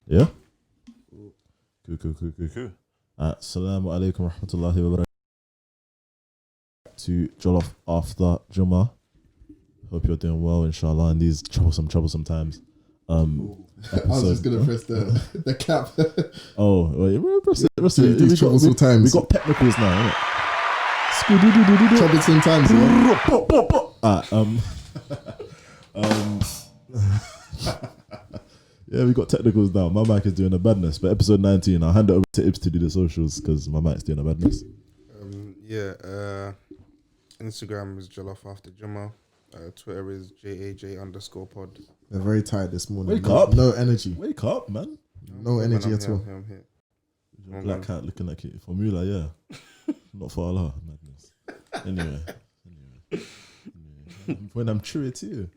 Yeah? Cool. Assalamu alaikum rahmatullahi wa barakatuh. To Jollof after Jummah. Hope you're doing well, inshallah, in these troublesome times. I was just gonna press the cap. Oh, wait, press it. These troublesome times. We got technicals now, innit? Troublesome times. Yeah, we got technicals now. My mic is doing a badness, but episode 19, I'll hand it over to Ibs to do the socials because my mic's doing a badness. Instagram is Jollof after Jummah. Twitter is JAJ_pod. They're very tired this morning. Wake up. No energy. Wake up, man. No energy at all. I'm here. Black cat looking like it. Formula, yeah. Not for Allah. Madness. Anyway. When I'm true to you.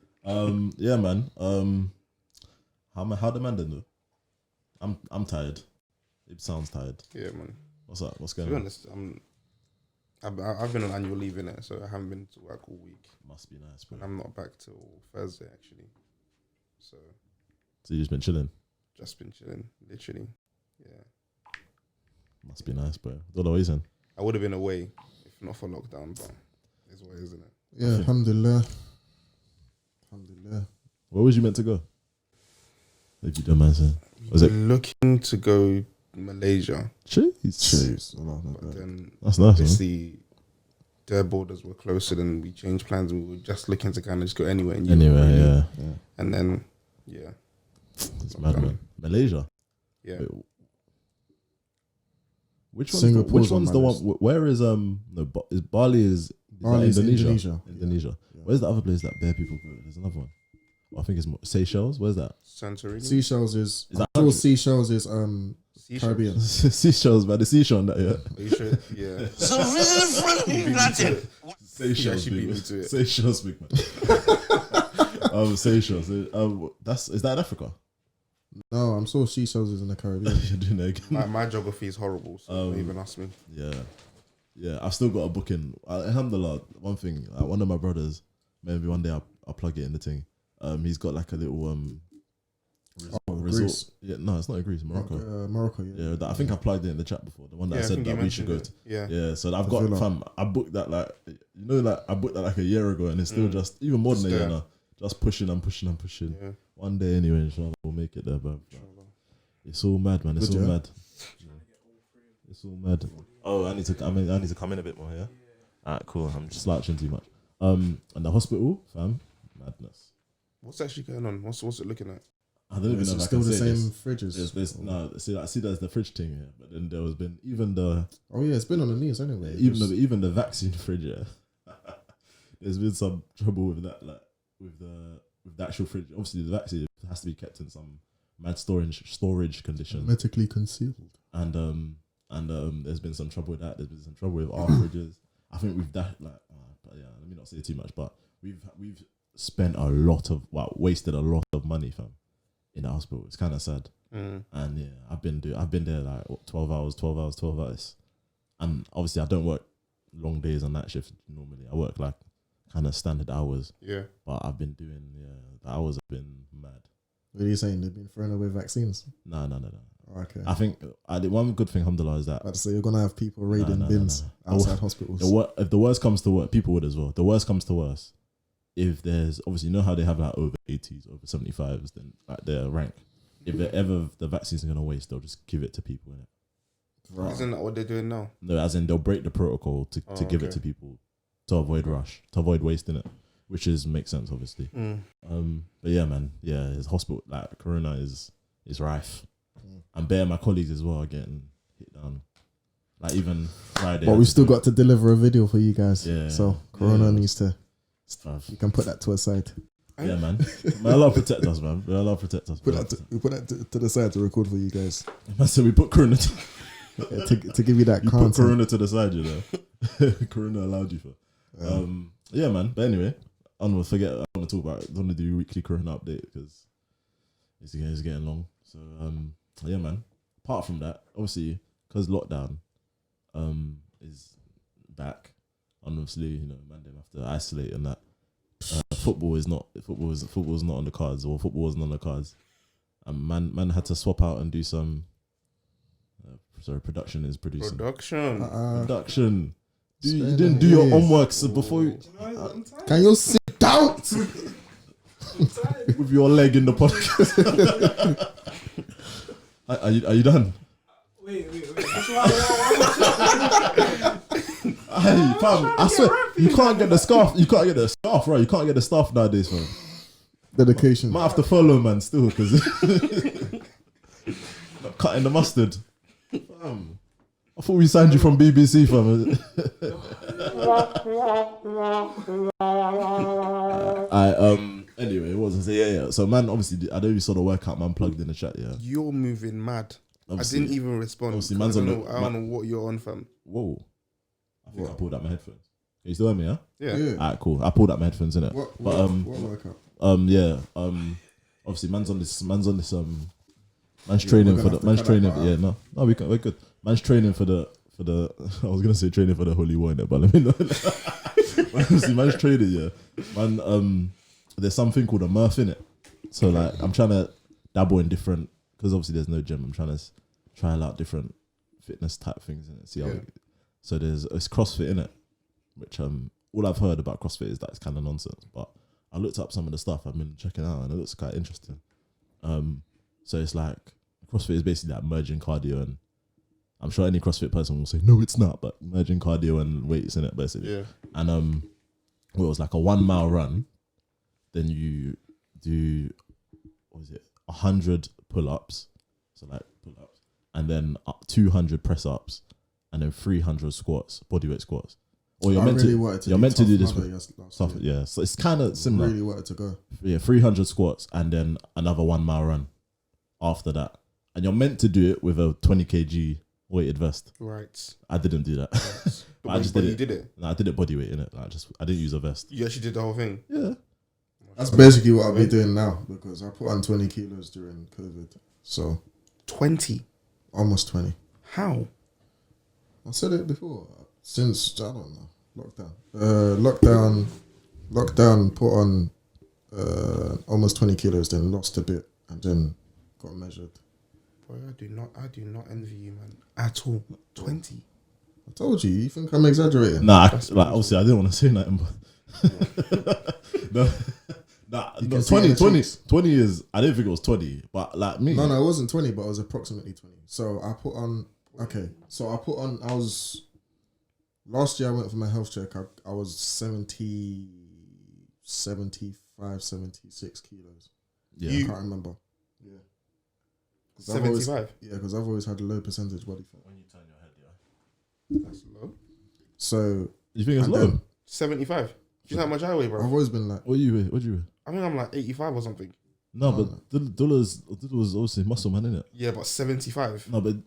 Yeah, man. How the man do? I'm tired. It sounds tired. Yeah, man. What's up? What's To going be on? honest, I've been on annual leave in it, so I haven't been to work all week. Must be nice, bro. And I'm not back till Thursday actually. So you just been chilling. just been chilling, literally. Yeah. Must be nice, bro. What are you saying? I would have been away if not for lockdown, but it's what it is, isn't it? Yeah, alhamdulillah. Where was you meant to go? If you don't mind saying. Was it? Looking to go Malaysia, Jeez. but then That's nice, man. obviously their borders were closer, and we changed plans. We were just looking to kind of just go anywhere in Europe, Anyway, really. yeah. And then, yeah, It's mad, man. Malaysia. yeah. Wait, which Singapore's one's on the my one? Where is is Bali? Is Bali's that Indonesia? Indonesia. Indonesia. Yeah. Where's the other place that bare people go? There's another one. I think it's Seychelles. Where's that? Santorini. Seychelles is that I'm sure country? Seychelles is Seashells? Caribbean. Seychelles, man. The seashore on that, yeah. Are you sure? Yeah. So really friendly, Latin. Seychelles, actually beat big me to man. it. Seychelles, big man. Seychelles. Is that in Africa? No, I'm sure Seychelles is in the Caribbean. You're doing it again. My geography is horrible, so don't even ask me. Yeah. I've still got a booking. Alhamdulillah. One thing, one of my brothers, maybe one day I'll plug it in the thing. He's got like a little resort. Greece. Yeah, no, it's not in Greece, Morocco. Morocco, yeah. I think I plugged it in the chat before. The one that Yeah, I said think you that we should go mentioned to. it. Yeah, so I've The got villa. fam. I booked that I booked that like a year ago, and it's still just even more than a Still. year now. Just pushing. Yeah. One day anyway, inshallah, we'll make it there, bro. It's all mad, man. It's Good, all yeah. mad. It's all mad. Oh, I need to come in a bit more. Yeah. Alright, cool. I'm just slouching too much. And the hospital, fam, madness. What's actually going on? What's it looking at? I don't even Is know it if I still can the say same this. fridges? I see there's the fridge thing here, but then there has been even the Oh yeah, it's been on the news anyway. even the vaccine fridge. Yeah. There's been some trouble with that, like with the actual fridge. Obviously, the vaccine has to be kept in some mad storage condition, hermetically concealed. and there's been some trouble with that. There's been some trouble with our fridges. I think we've but yeah, let me not say too much, but we've spent wasted a lot of money, fam, in the hospital. It's kind of sad. And yeah, I've been there like 12 hours, and obviously I don't work long days on that shift normally. I work like kind of standard hours, Yeah. but I've been doing the hours have been mad. What are you saying? They've been throwing away vaccines? No. Oh, okay. I think I did one good thing, alhamdulillah, is that About to say you're gonna have people raiding bins outside hospitals. if the worst comes to worst, people would as well. The worst comes to worst, if there's obviously, you know how they have like over 80s, over 75s, then like their rank. If the vaccine's gonna waste, they'll just give it to people, innit? Right. Isn't that what they're doing now? No, as in they'll break the protocol to give it okay. to people to avoid rush, to avoid wasting it, which makes sense, obviously. But yeah, man, his hospital, like corona is rife, and bare my colleagues as well are getting hit down. Like even Friday, But we've still got to deliver a video for you guys. Yeah. So Corona Yeah. needs to. stuff. You can put that to a side. Yeah, man. May Allah protect us, man. May Allah protect us. We put that to the side to record for you guys. Man said we put corona. To give you that You put content. corona to the side, you know. Corona allowed you for. Yeah, man. But anyway, I want to talk about. I want to do weekly corona update because it's getting long. So yeah, man. Apart from that, obviously, because lockdown is back, and obviously, you know, man, they have to isolate and that. Football is not on the cards, or football wasn't on the cards. And man had to swap out and do some. Production is producing. Production. You didn't do your homework before. Can you sit down? With your leg in the podcast. Are you done? Wait. Hey, fam, I swear, you can't get the scarf. You can't get the scarf, right? You can't get the staff nowadays, fam. Dedication. Might have to follow, man, still, because cutting the mustard. Fam, I thought we signed you from BBC, fam. Anyway, what was I say? Yeah. So, man, obviously, I know you saw the workout, man, plugged in the chat, yeah. You're moving mad. Obviously, I didn't even respond. Obviously, man's on I don't know what you're on, fam. Whoa. I think I pulled out my headphones. Can you still hear me, yeah? Yeah. Alright, cool. I pulled out my headphones, innit? What workout? Obviously, man's training for the. Man's training. Yeah, no, we're good. Man's training for the. I was gonna say training for the holy war, innit, but let me know. Obviously, man's training, yeah. Man, there's something called a Murph in it. So like, I'm trying to dabble in different, because obviously there's no gym. I'm trying to trial out different fitness type things and see how. So it's CrossFit in it, which all I've heard about CrossFit is that it's kind of nonsense. But I looked up some of the stuff I've been checking out, and it looks quite interesting. So it's like CrossFit is basically like merging cardio, and I'm sure any CrossFit person will say no, it's not, but merging cardio and weights in it basically. Yeah. And it was like a 1 mile run, then you do 100 pull-ups, so like pull-ups, and then 200 press-ups, and then 300 squats, bodyweight squats. Or you're meant to do this stuff. Yeah, so it's kind of similar. Really wanted to go. Yeah, 300 squats and then another 1 mile run after that, and you're meant to do it with a 20 kg weighted vest. Right. I didn't do that. Right. I just did it. You did it? No, I did it bodyweight in it. I didn't use a vest. You actually did the whole thing? Yeah. That's basically what I'll be doing now, because I put on 20 kilos during COVID. So 20? Almost 20. How? I said it before. Since, I don't know, lockdown. Lockdown put on almost 20 kilos, then lost a bit, and then got measured. Boy, I do not envy you, man. At all. 20? I told you. You think I'm exaggerating? Nah, obviously I didn't want to say nothing, but no, 20 is, I didn't think it was 20, but like me. No, it wasn't 20, but it was approximately 20. So I put on, last year I went for my health check. I was 75, 76 kilos. Yeah. I can't remember. Yeah. 75? Because I've always had a low percentage body fat. When you turn your head, yeah. That's low. So. You think it's low? 75? Do you know how much I weigh, bro? I've always been like. What do you weigh? I think I'm like 85 or something. No, but Dulla's was obviously muscle man, innit? Yeah, but 75. No, but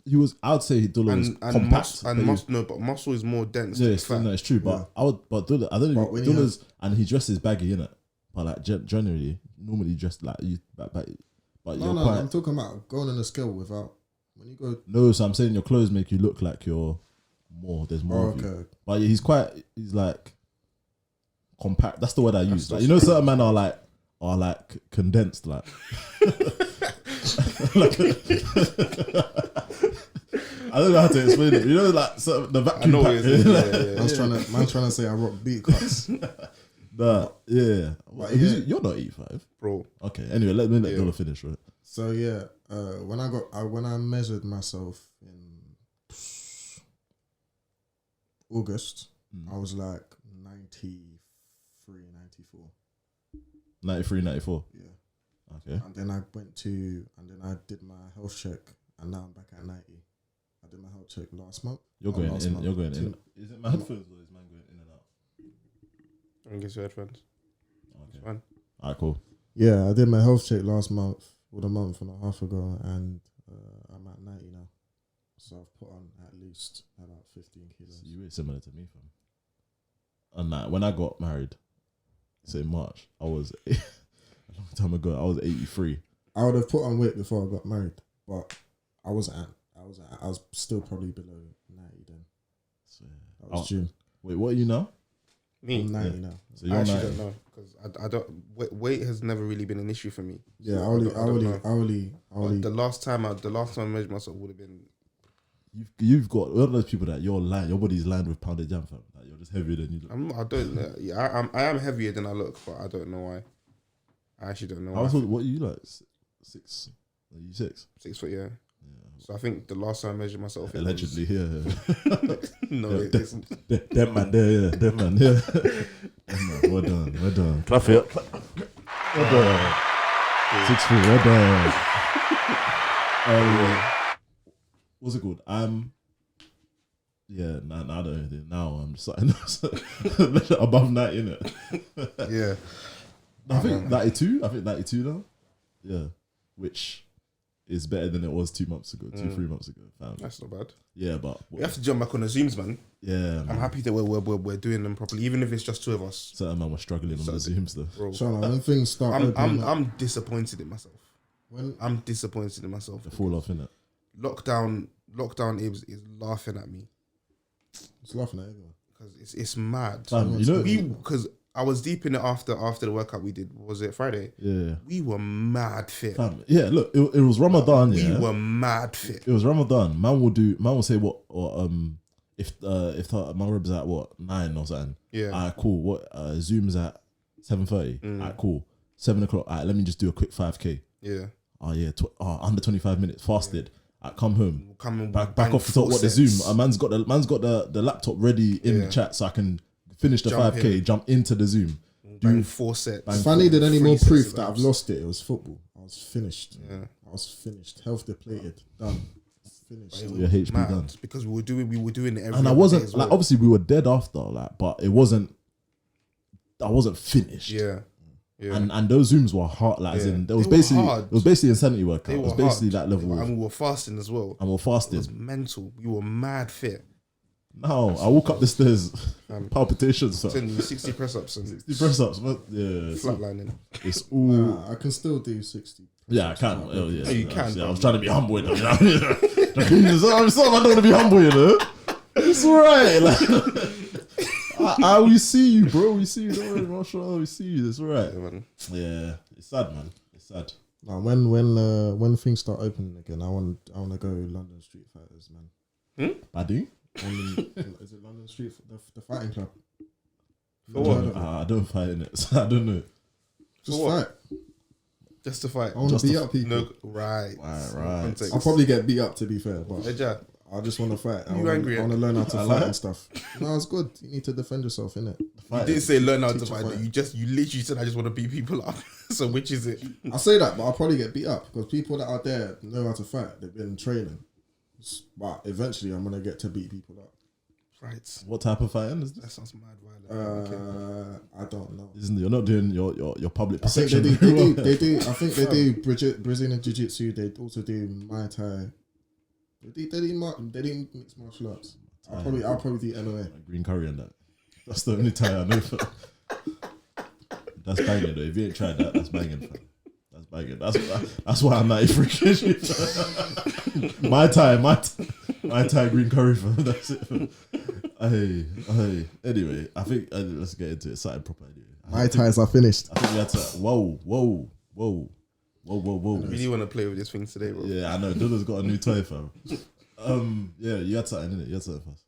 I would say Dulla was compact. But muscle is more dense. Yeah, it's true. But Dulla, I don't know. Dulla's, and he dresses baggy, innit? But like generally, normally dressed like you. But no, I'm talking about going on a scale without when you go. No, so I'm saying your clothes make you look like you're more. There's more of you. But yeah, he's like compact. That's the word I use. Like, you know, certain men are like condensed, like. I don't know how to explain it. You know, like the vacuum. I know pack. Yeah. Man's trying to say I rock beat cuts. Nah, yeah. You're not 85, bro. Okay. Anyway, let Dollar finish, right? So yeah, when I measured myself in August, I was like 93, 94. 93, 94. Yeah. Okay. And then I I did my health check, and now I'm back at 90. I did my health check last month. You're going in. Is it my headphones or is mine going in and out? I think it's your headphones. Okay. Fine. Alright, cool. Yeah, I did my health check last month, a month and a half ago, and I'm at 90 now. So I've put on at least about 15 kilos. So you were similar to me, fam. And when I got married, say March, I was a long time ago. I was 83. I would have put on weight before I got married, but I was still probably below 90 then. So, that was June. Wait, what are you now? Me. I'm 90 now. So I you're actually 90. don't know because I don't. Weight has never really been an issue for me. Yeah, So hourly. But the last time I measured myself would have been. You've got one of those people that your body's lined with pounded jam, fam. Like you're just heavier than you look. I don't know. Yeah, I am heavier than I look, but I don't know why. I actually don't know why. What are you like? 6? Are you 6? 6 foot, yeah. So I think the last time I measured myself, it Allegedly, yeah. no, Yeah, it's Them man there, yeah. Them man, yeah. Them man, well done. Clap it up. Well done. 6 foot, well done. What's it called? Yeah, now I don't know anything. Now I'm just like above 90, innit? yeah. I think 92. I think 92 now. Yeah, which is better than it was 2 months ago, 3 months ago. Fam. That's not bad. Yeah, but We have to jump back on the Zooms, man. yeah, I'm man. happy that we're doing them properly, even if it's just 2 of us. Certain man was struggling on the Zooms though. Bro, Shana, when things start opening up, I'm disappointed in myself. when I'm disappointed in myself. The fall off, innit? Lockdown is laughing at me it's laughing at everyone. because it's mad. Fam, you know, Because I was deep in it after the workout we did. Was it Friday? yeah. We were mad fit. Fam, yeah, look, it was Ramadan, We yeah. were mad fit. It was Ramadan. Man will say what, or if the Maghrib's at what 9 or something. Yeah. Alright, cool. What Zoom's at 7:30. Alright, cool. 7 o'clock. Alright, let me just do a quick 5k. Yeah. Oh yeah, under 25 minutes. Fasted. I come home. We'll come and Back bang off the top. 4 What the sets. Zoom? Man's got the laptop ready in the chat, so I can finish the Jump 5k. in. Jump into the Zoom. Bang 4 sets. If I needed any 3 more sets proof of that I've abs. lost it, it was football. I was finished. Yeah. I was finished. Health depleted. Done. Finished. It Your was HP mad done. because we were doing it every And I other day wasn't as like well. obviously we were dead after but it wasn't. I wasn't finished. Yeah. Yeah. And those Zooms were hard. Like as Yeah. in They were hard. it was basically insanity workout. They It was were basically hard. that level. And Of, we were fasting as well. and we're It fasting. was mental. We were mad fit. No, I walk up the stairs, palpitations, so 60 press ups and 60 press ups. Yeah, flatlining. it's all. Nah, I can still do 60. Yeah, I can. Oh, yeah, you can, Yeah, I bro. was trying to be humble with them. You know? I'm sorry, I don't want to be humble, you know. It's alright. Like, we see you, bro. We see you. Don't worry, mashallah. We see you. It's alright. Yeah, man. Yeah, it's sad, man. It's sad. Now, when things start opening again, I want to go London Street Fighters, man. Badu? Is it London Street the fighting club? For what? I don't fight in it. So I don't know. Just what? fight. Just to fight. I want to beat up people. No, right. Right. Context. I'll probably get beat up, to be fair, but Hey, Jack, I just want to fight. I You wanna, angry? I want to learn how to I fight like and stuff. No, it's good. You need to defend yourself, innit? you didn't say learn how to Teach a fight. fight. You literally said I just want to beat people up. So which is it? I say that, but I'll probably get beat up because people that are there know how to fight. They've been training. But eventually, I'm gonna get to beat people up. Right. What type of fighting is That this? sounds mad violent. Okay. I don't know. You're not doing your public I think perception. they do. I think they do Brazilian Jiu Jitsu. They also do Muay Thai. They do mixed martial arts. I'll probably do MMA. Green curry and that. That's the only tie I know. That's banging though. If you ain't tried that, that's banging. Fam. That's banging. That's why I'm 93 kg. My Thai green curry, fam. That's it. Fam. Hey. Anyway, I think let's get into it. Something proper. Anyway. My ties are finished. I think we had to. Whoa. I really want to play with this thing today, bro. Yeah, I know. Dodo's got a new toy, fam. Yeah, you had something, innit? You had something first.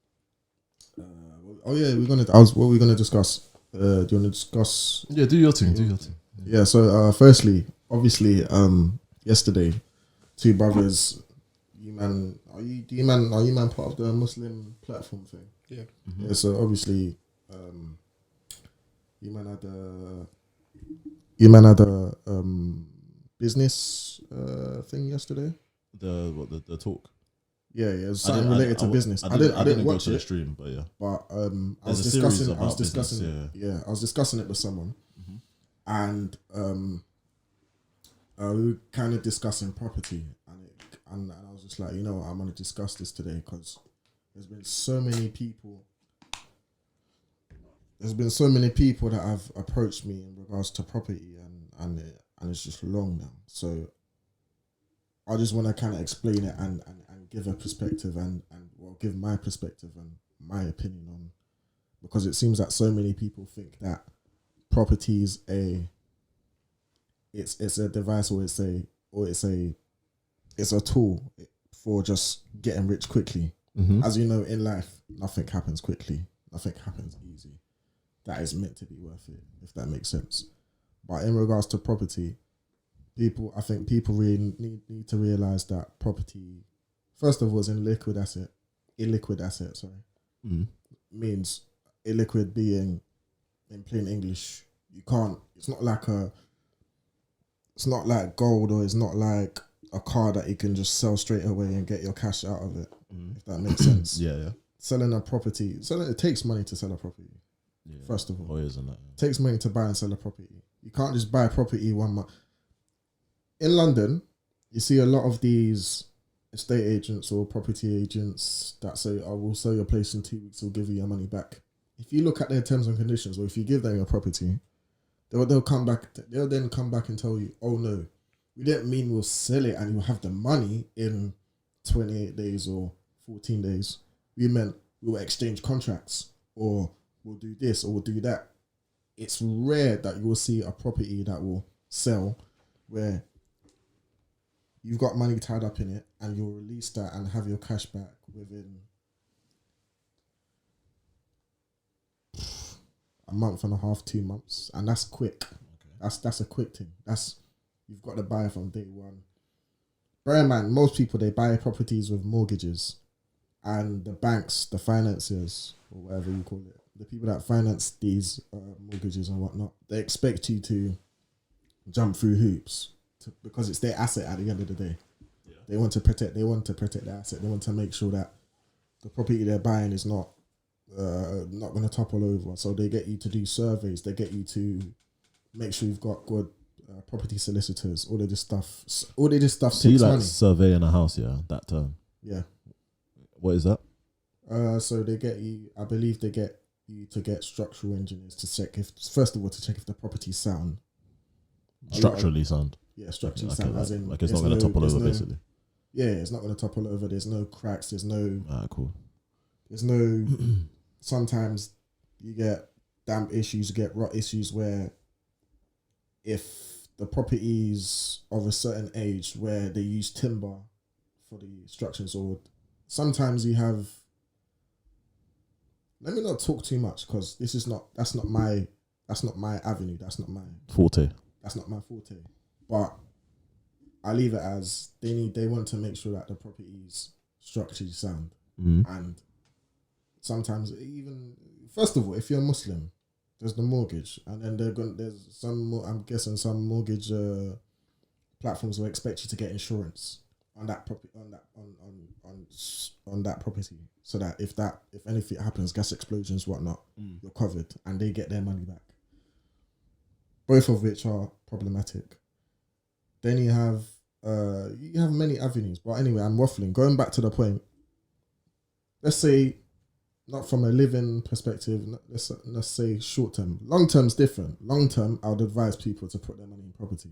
Oh yeah, what we're gonna discuss. Do you want to discuss? Yeah, do your thing. Yeah. So firstly, obviously, yesterday, two brothers. Are you man part of the Muslim platform thing? Yeah. Yeah. So obviously, you man had a business thing yesterday. The talk. Yeah, it was something related to business. I didn't go watch to the it, stream, but yeah. but I There's was a series discussing. I was about business, discussing. I was discussing it with someone, and we were kind of discussing property, and I was just like, you know what, I'm going to discuss this today because there's been so many people. There's been so many people that have approached me in regards to property, and it's just long now. So I just want to kind of explain it and give a perspective and give my perspective and my opinion on because it seems that so many people think that property is it's a device or it's a tool for just getting rich quickly. As you know, in life, nothing happens quickly. Nothing happens easy. That is meant to be worth it, if that makes sense. But in regards to property, I think people really need to realize that property, first of all, is illiquid asset. Means illiquid being, in plain English, you can't. It's not like gold, or it's not like a car that you can just sell straight away and get your cash out of it. If that makes sense. Yeah. Selling a property, it takes money to sell a property. Yeah. First of all, lawyers and that. It takes money to buy and sell a property. You can't just buy a property 1 month. In London, you see a lot of these estate agents or property agents that say, "I will sell your place in 2 weeks. We'll give you your money back." If you look at their terms and conditions, or if you give them your property, they'll come back. They'll then come back and tell you, "Oh no, we didn't mean we'll sell it and you'll have the money in 28 days or 14 days. We meant we'll exchange contracts, or we'll do this, or we'll do that." It's rare that you will see a property that will sell where you've got money tied up in it and you'll release that and have your cash back within a month and a half, 2 months, and that's quick. Okay. That's a quick thing. You've got the buyer from day one. Bear in mind, most people, they buy properties with mortgages, and the banks, the financiers, or whatever you call it, the people that finance these mortgages and whatnot, they expect you to jump through hoops because it's their asset at the end of the day. Yeah. They want to protect their asset. They want to make sure that the property they're buying is not going to topple over. So they get you to do surveys. They get you to make sure you've got good property solicitors. All of this stuff. So you takes like money. surveying a house, yeah? That term. Yeah. What is that? So they get you. I believe they get you to get structural engineers to check if the property's sound. Structurally sound. Yeah, structurally sound. As in, like it's not going to topple over, basically. Yeah, it's not going to topple over. There's no cracks. There's no. Cool. There's no. Sometimes you get damp issues. You get rot issues where, if the property's of a certain age where they use timber for the structures, or sometimes you have. Let me not talk too much because that's not my avenue. That's not my forte. That's not my forte. But I leave it as they want to make sure that the property is structurally sound. And sometimes even, first of all, if you're a Muslim, there's the mortgage, and then there's I'm guessing some mortgage platforms will expect you to get insurance on that property on that property, so that if anything happens, gas explosions, whatnot, you're covered, and they get their money back. Both of which are problematic. Then you have many avenues, but anyway, I'm waffling. Going back to the point, let's say, not from a living perspective, let's say short term. Long term's different. Long term, I would advise people to put their money in property.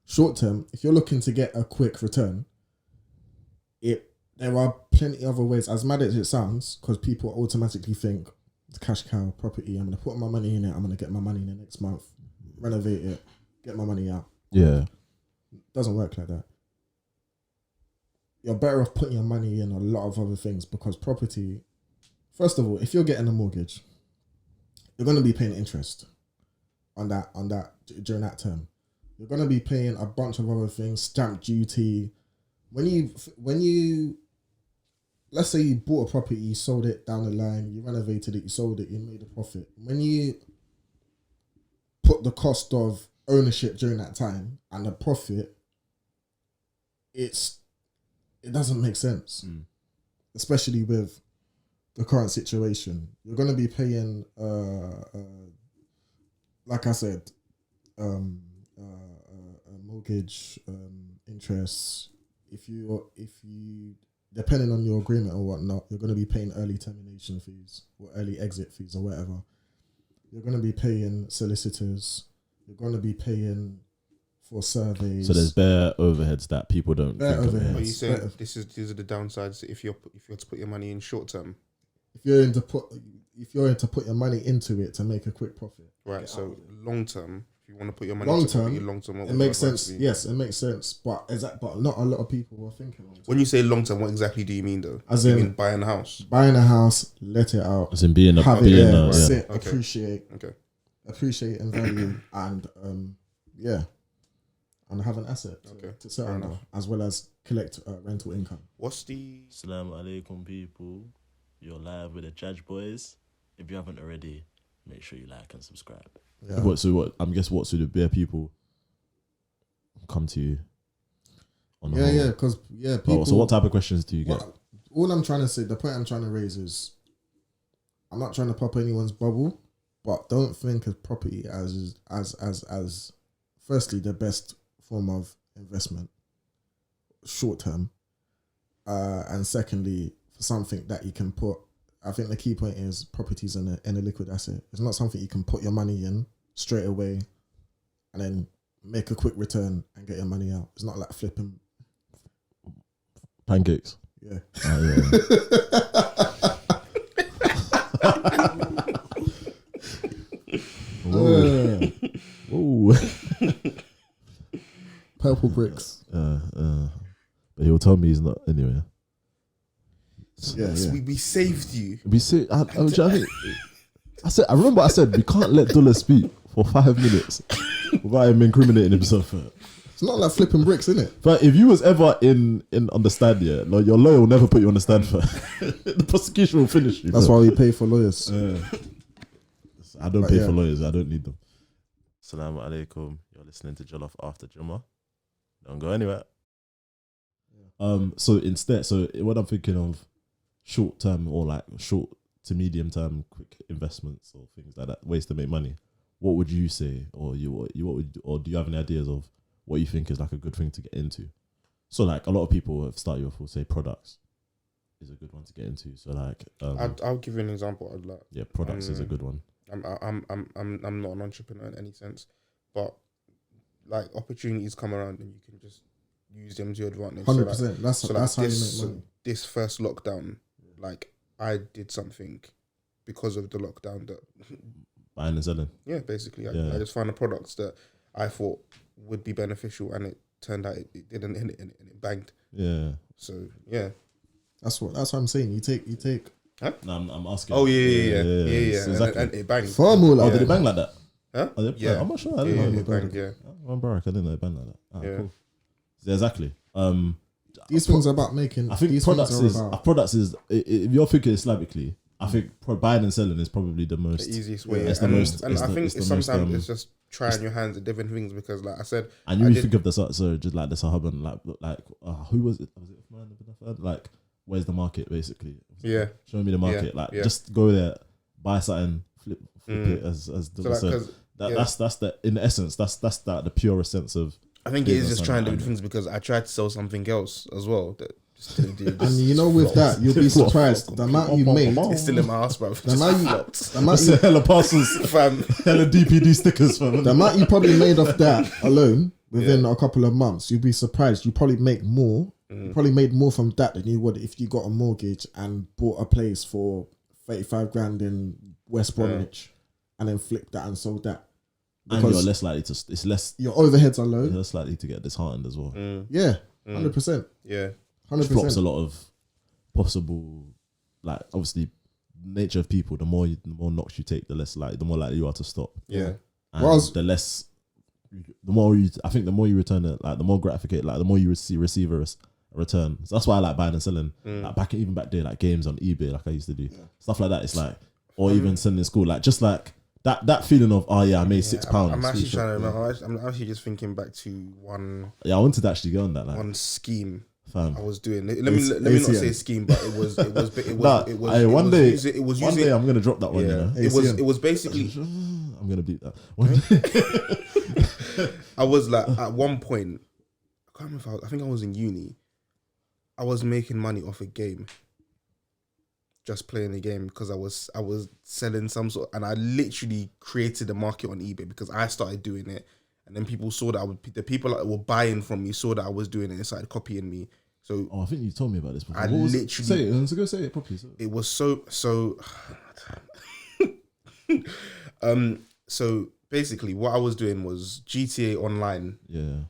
Short term, if you're looking to get a quick return, there are plenty other ways, as mad as it sounds, because people automatically think it's cash cow property. I'm going to put my money in it. I'm going to get my money in the next month, renovate it, get my money out. Yeah. It doesn't work like that. You're better off putting your money in a lot of other things, because property, first of all, if you're getting a mortgage, you're going to be paying interest on that during that term. You're going to be paying a bunch of other things, stamp duty. When you let's say you bought a property, you sold it down the line, you renovated it, you sold it, you made a profit. When you put the cost of ownership during that time and the profit, it doesn't make sense. Especially with the current situation. You're going to be paying, like I said, mortgage, interest. If you depending on your agreement or whatnot, you're going to be paying early termination fees or early exit fees or whatever. You're going to be paying solicitors. You're going to be paying for surveys. So there's bare overheads that people don't think of. Are you saying these are the downsides if you're to put your money in short term? if you're into put your money into it to make a quick profit. Right. So long term, if you want to put your money Long into term, long term, it makes sense. Yes, it makes sense. But not a lot of people are thinking long term. When you say long term, what exactly do you mean though? As you in mean buying a house? Buying a house, let it out. As in being a Have being it there, a, sit, Okay. appreciate and value, and and have an asset to sit under, as well as collect rental income. What's the Assalamu alaikum, people. You're live with the Judge Boys. If you haven't already, make sure you like and subscribe. Yeah. What? I'm guess what? So the bare people come to you on the whole. Because people. So what type of questions do you get? All I'm trying to say, the point I'm trying to raise is, I'm not trying to pop anyone's bubble, but don't think of property as firstly the best form of investment, short term, and secondly for something that you can put. I think the key point is properties in a liquid asset. It's not something you can put your money in straight away and then make a quick return and get your money out. It's not like flipping Pancakes. Yeah. Whoa. Purple bricks. But he'll tell me he's not anyway. We saved you. We say I remember I said we can't let Dullah speak for 5 minutes without him incriminating himself. It's not like flipping bricks, innit? But if you was ever in on the stand, your lawyer will never put you on the stand for the prosecution will finish you. That's why we pay for lawyers. I don't pay for lawyers. I don't need them. Assalamu alaikum. You're listening to Jollof after Jummah. Don't go anywhere. So instead, what I'm thinking of, short term or like short to medium term quick investments or things like that, ways to make money. What would you say, or do you have any ideas of what you think is like a good thing to get into? So like a lot of people have started off with say products is a good one to get into. So like I'll give you an example. Products is a good one. I'm not an entrepreneur in any sense, but like opportunities come around and you can just use them to your advantage. 100%. That's how you make money. This first lockdown, like I did something because of the lockdown that buying and selling. Yeah, basically, I just found a product that I thought would be beneficial, and it turned out it didn't, and it banged. Yeah. So yeah, that's what I'm saying. You take. Huh? No, I'm asking. Oh yeah. So exactly. And it banged. Formula. Did it bang like that? Huh? I'm not sure. I didn't know it banged. Yeah. I'm Barack. I didn't know it banged like that. Cool. Yeah, exactly. These things are about making. I think products is if you're thinking Islamically, I think buying and selling is probably the most easiest way. It's I the think most, sometimes it's just trying your hands at different things, because like I said, and you think of the just like the Sahaba and like who was it? Was it Uthman ibn Affan? Like, where's the market basically? Yeah, show me the market. Just go there, buy something, flip it as Dullah said. That's the in essence. That's the purest sense of. I think it is just trying different things, because I tried to sell something else as well that just didn't do. And you know, with that, you'll be surprised the amount you made. It's still in my house, bro. The amount you hella parcels, fam, hella DPD stickers, fam. The amount you probably made off that alone within a couple of months, you'll be surprised. You probably make more. You probably made more from that than you would if you got a mortgage and bought a place for 35 grand in West Bromwich and then flipped that and sold that. And you're less likely to. It's less. Your overheads are low. You're less likely to get disheartened as well. Yeah, 100%. Yeah, 100%. Drops a lot of possible, like obviously, nature of people. The more knocks you take, the more likely you are to stop. Yeah, and the more you return it, like the more gratification, like the more you receive a return. So that's why I like buying and selling. Like even back there, like games on eBay, like I used to do, stuff like that. It's like, or even selling in school, like just like. That feeling of I made £6. I'm actually trying to remember. I'm actually just thinking back to one. Yeah, I wanted to actually go on that. Like, one scheme fam. I was doing. Let me not say scheme, but it was. One day I'm gonna drop that one. Yeah, you know? it was basically. I'm gonna beat that. One day. I was like at one point. I can't remember. I think I was in uni. I was making money off a game. Just playing the game, because I was selling some sort, and I literally created a market on eBay because I started doing it, and then people saw that the people that were buying from me saw that I was doing it and started copying me. So I think you told me about this before. I What was it? literally- Say it. So go say it properly. it was so so basically what I was doing was GTA Online. Yeah.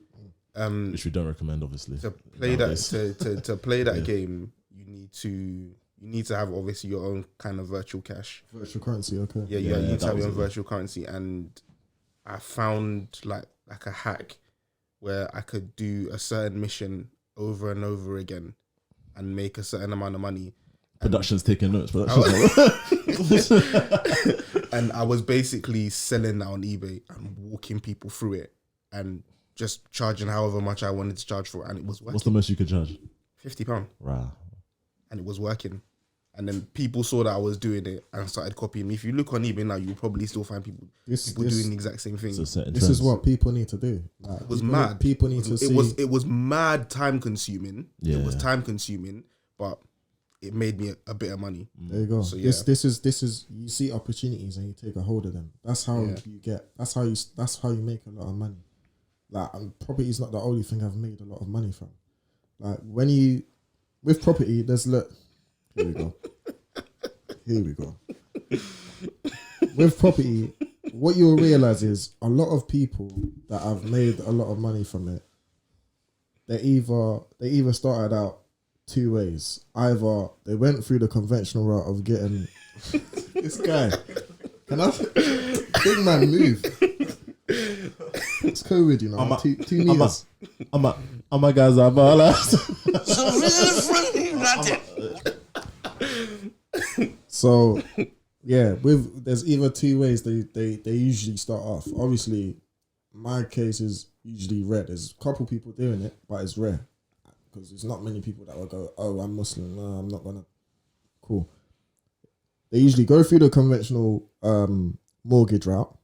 Which we don't recommend, obviously. To play nowadays. to play that Yeah. game, you need to have obviously your own kind of virtual cash. Virtual currency, okay. Yeah, Yeah, you need to that have your was own it. virtual currency, and I found like a hack where I could do a certain mission over and over again and make a certain amount of money. Production's taking notes. And I was basically selling that on eBay and walking people through it and just charging however much I wanted to charge for it, and it was working. What's the most you could charge? £50, Right. and it was working. And then people saw that I was doing it and started copying me. If you look on eBay now, you'll probably still find people doing the exact same thing. So certain This trends. is what people need to do. Like, It was people mad. People need to see. It was mad time consuming. Yeah. It was time consuming, but it made me a bit of money. There you go. So, This is you see opportunities and you take a hold of them. That's how you get. That's how you make a lot of money. Like, property is not the only thing I've made a lot of money from. Like, when you with property, there's here we go. Here we go. With property, what you'll realize is a lot of people that have made a lot of money from it, they either started out two ways. Either they went through the conventional route of getting this guy. Can I big man move? It's COVID, you know. Two meters. I'm a guys are ballers. So really nothing. So yeah, there's either two ways they usually start off. Obviously, my case is usually rare. There's a couple people doing it, but it's rare because there's not many people that will go, "Oh, I'm Muslim. No, I'm not gonna." Cool. They usually go through the conventional mortgage route,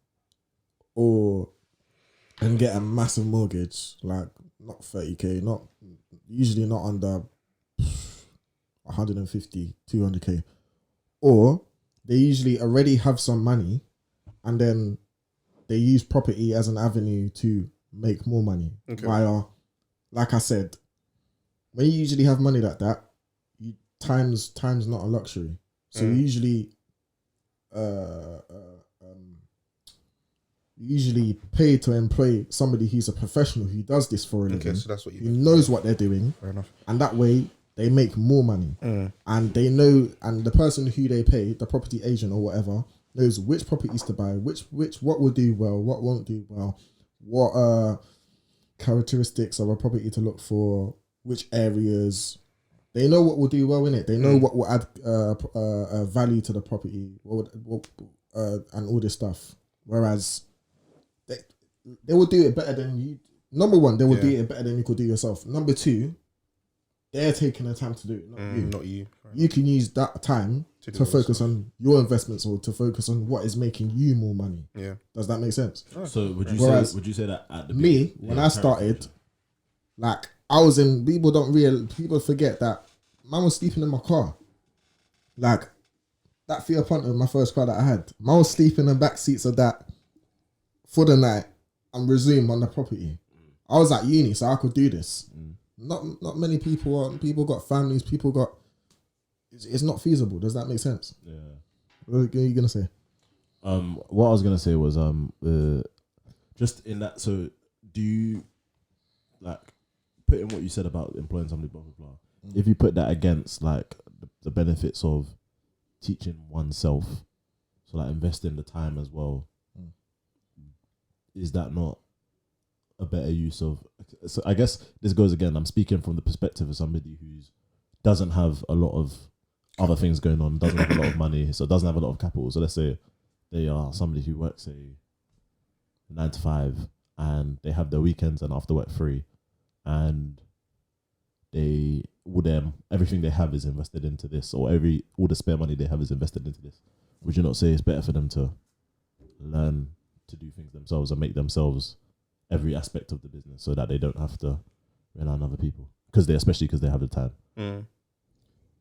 and get a massive mortgage, like not 30k, usually not under 150, 200k. Or they usually already have some money and then they use property as an avenue to make more money. Okay. Via, like I said, when you usually have money like that, time's not a luxury. So you usually pay to employ somebody who's a professional who does this for a living. Okay, so that's what you who knows what they're doing. Fair enough. And that way they make more money. And they know, and the person who they pay, the property agent or whatever, knows which properties to buy, what will do well, what won't do well, what characteristics of a property to look for, which areas. They know what will do well in it. They know what will add value to the property, and all this stuff. Whereas they will do it better than you. Number one, they will do it better than you could do yourself. Number two, they're taking the time to do it, not you. Not you. You can use that time To do to all the focus stuff. on your investments or to focus on what is making you more money. Yeah. Does that make sense? So would you Whereas say that at the Me, beginning- when yeah, I started, like I was in, people forget that man was sleeping in my car. Like that Fiat Punto, my first car that I had, man was sleeping in the back seats of that for the night and resume on the property. I was at uni, so I could do this. Not many people got families, it's not feasible. Does that make sense? Yeah. What are you gonna say? What I was gonna say was just in that. So do you like put in what you said about employing somebody, blah blah blah? If you put that against like the benefits of teaching oneself, so like investing the time as well, is that not a better use of? So I guess this goes again. I'm speaking from the perspective of somebody who doesn't have a lot of other things going on, doesn't have a lot of money, so doesn't have a lot of capital. So let's say they are somebody who works a 9 to 5 and they have their weekends and after work free, and everything they have is invested into this, or all the spare money they have is invested into this. Would you not say it's better for them to learn to do things themselves and make themselves every aspect of the business so that they don't have to rely on other people? Especially because they have the time.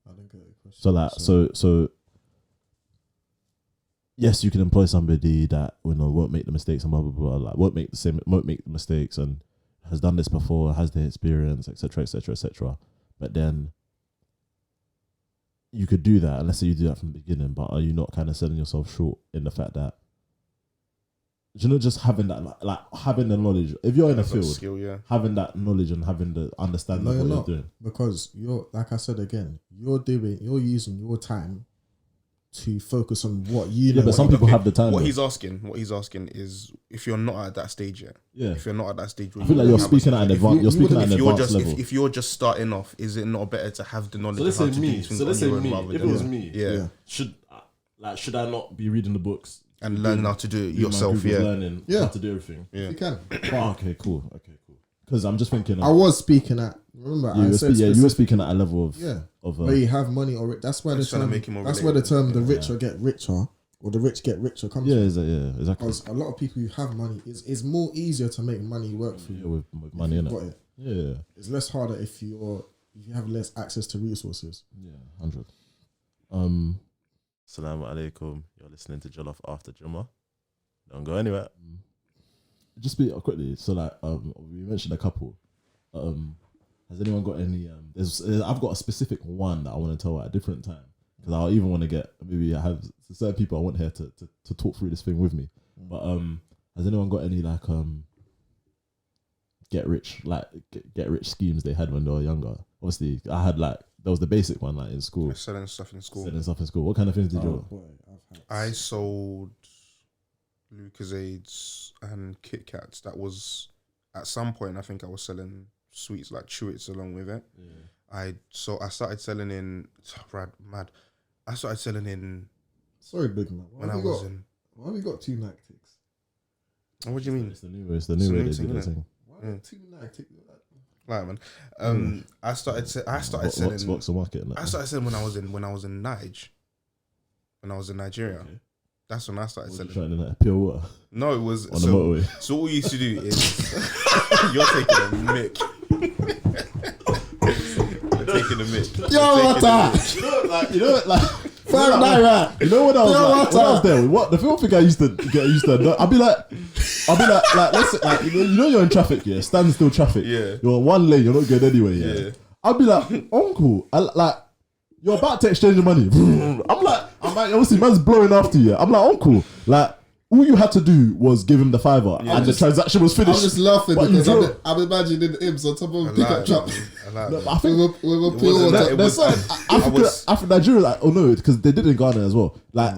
I don't get your question. So like so yes, you can employ somebody that won't make the mistakes and blah blah blah, like won't make the mistakes and has done this before, has the experience, etc etc etc. but then you could do that. And let's say you do that from the beginning, but are you not kind of selling yourself short in the fact that just having that, like having the knowledge? If you're in a field, skill, having that knowledge and having the understanding of what you're doing, because you're, like I said again, you're using your time to focus on what you know. Yeah, but some people have the time. What he's asking is if you're not at that stage yet. Yeah. If you're not at that stage, I feel like you're speaking at an advanced. You're speaking at an advanced level. If you're just starting off, is it not better to have the knowledge? So let's of how say to me. do things So let's on say your own me. rather If than- it was me, yeah. Should I not be reading the books and learn how to do it do my yourself? Google's Yeah. learning Yeah. how to do everything. Yeah. You can. Oh, okay, cool. Because I'm just thinking. I was speaking at. Remember, I said you were speaking at a level of where you have money already. That's why the Just trying to term. make it more That's where the relatable. term "the rich will get richer" or "the rich get richer" comes from. exactly. Because a lot of people who have money, it's more easier to make money work for you With money in got it. it. Yeah, It's less harder if you have less access to resources. 100. Assalamu alaikum. You're listening to Jollof after Jummah. Don't go anywhere. Just be quickly. So like, we mentioned a couple. Has anyone got any? I've got a specific one that I want to tell at a different time, because I even want to get, maybe I have certain people I want here to talk through this thing with me. But has anyone got any like get rich schemes they had when they were younger? Obviously, I had like, there was the basic one like in school. Selling stuff in school. What kind of things did you? Boy, I've had. I sold Lucozades and Kit Kats. That was at some point. I think I was selling sweets like Chewits along with it. I started selling in mad. I started selling in. Sorry, big man. When I was in. Why have you got two Nike ticks? What do you mean? It's the new way they thing, do the innit? thing. Why have two Nike ticks? Like man, I started selling. What's the market? I started selling when I was in Niger. When I was in Nigeria. Okay. That's when I started selling. Trying to like pure water No, it was on the motorway. So what we used to do is you're taking a mick. You're taking a mick. You know, like Five naira. You know when I was there, what the film thing I used to get used to? I'll be like, let's say, like, you know, you're in traffic, standstill traffic. Yeah. You're on one lane, you're not going anywhere. Yeah. I'll be like, uncle, you're about to exchange the money. I'm like, obviously, man's blowing after you. I'm like, uncle, like, all you had to do was give him the $5 and the transaction was finished. I'm just laughing But because I'm imagining him on top of a pickup truck I think with a pure water. there's some African Nigeria, like, oh no, because they did it in Ghana as well. Like,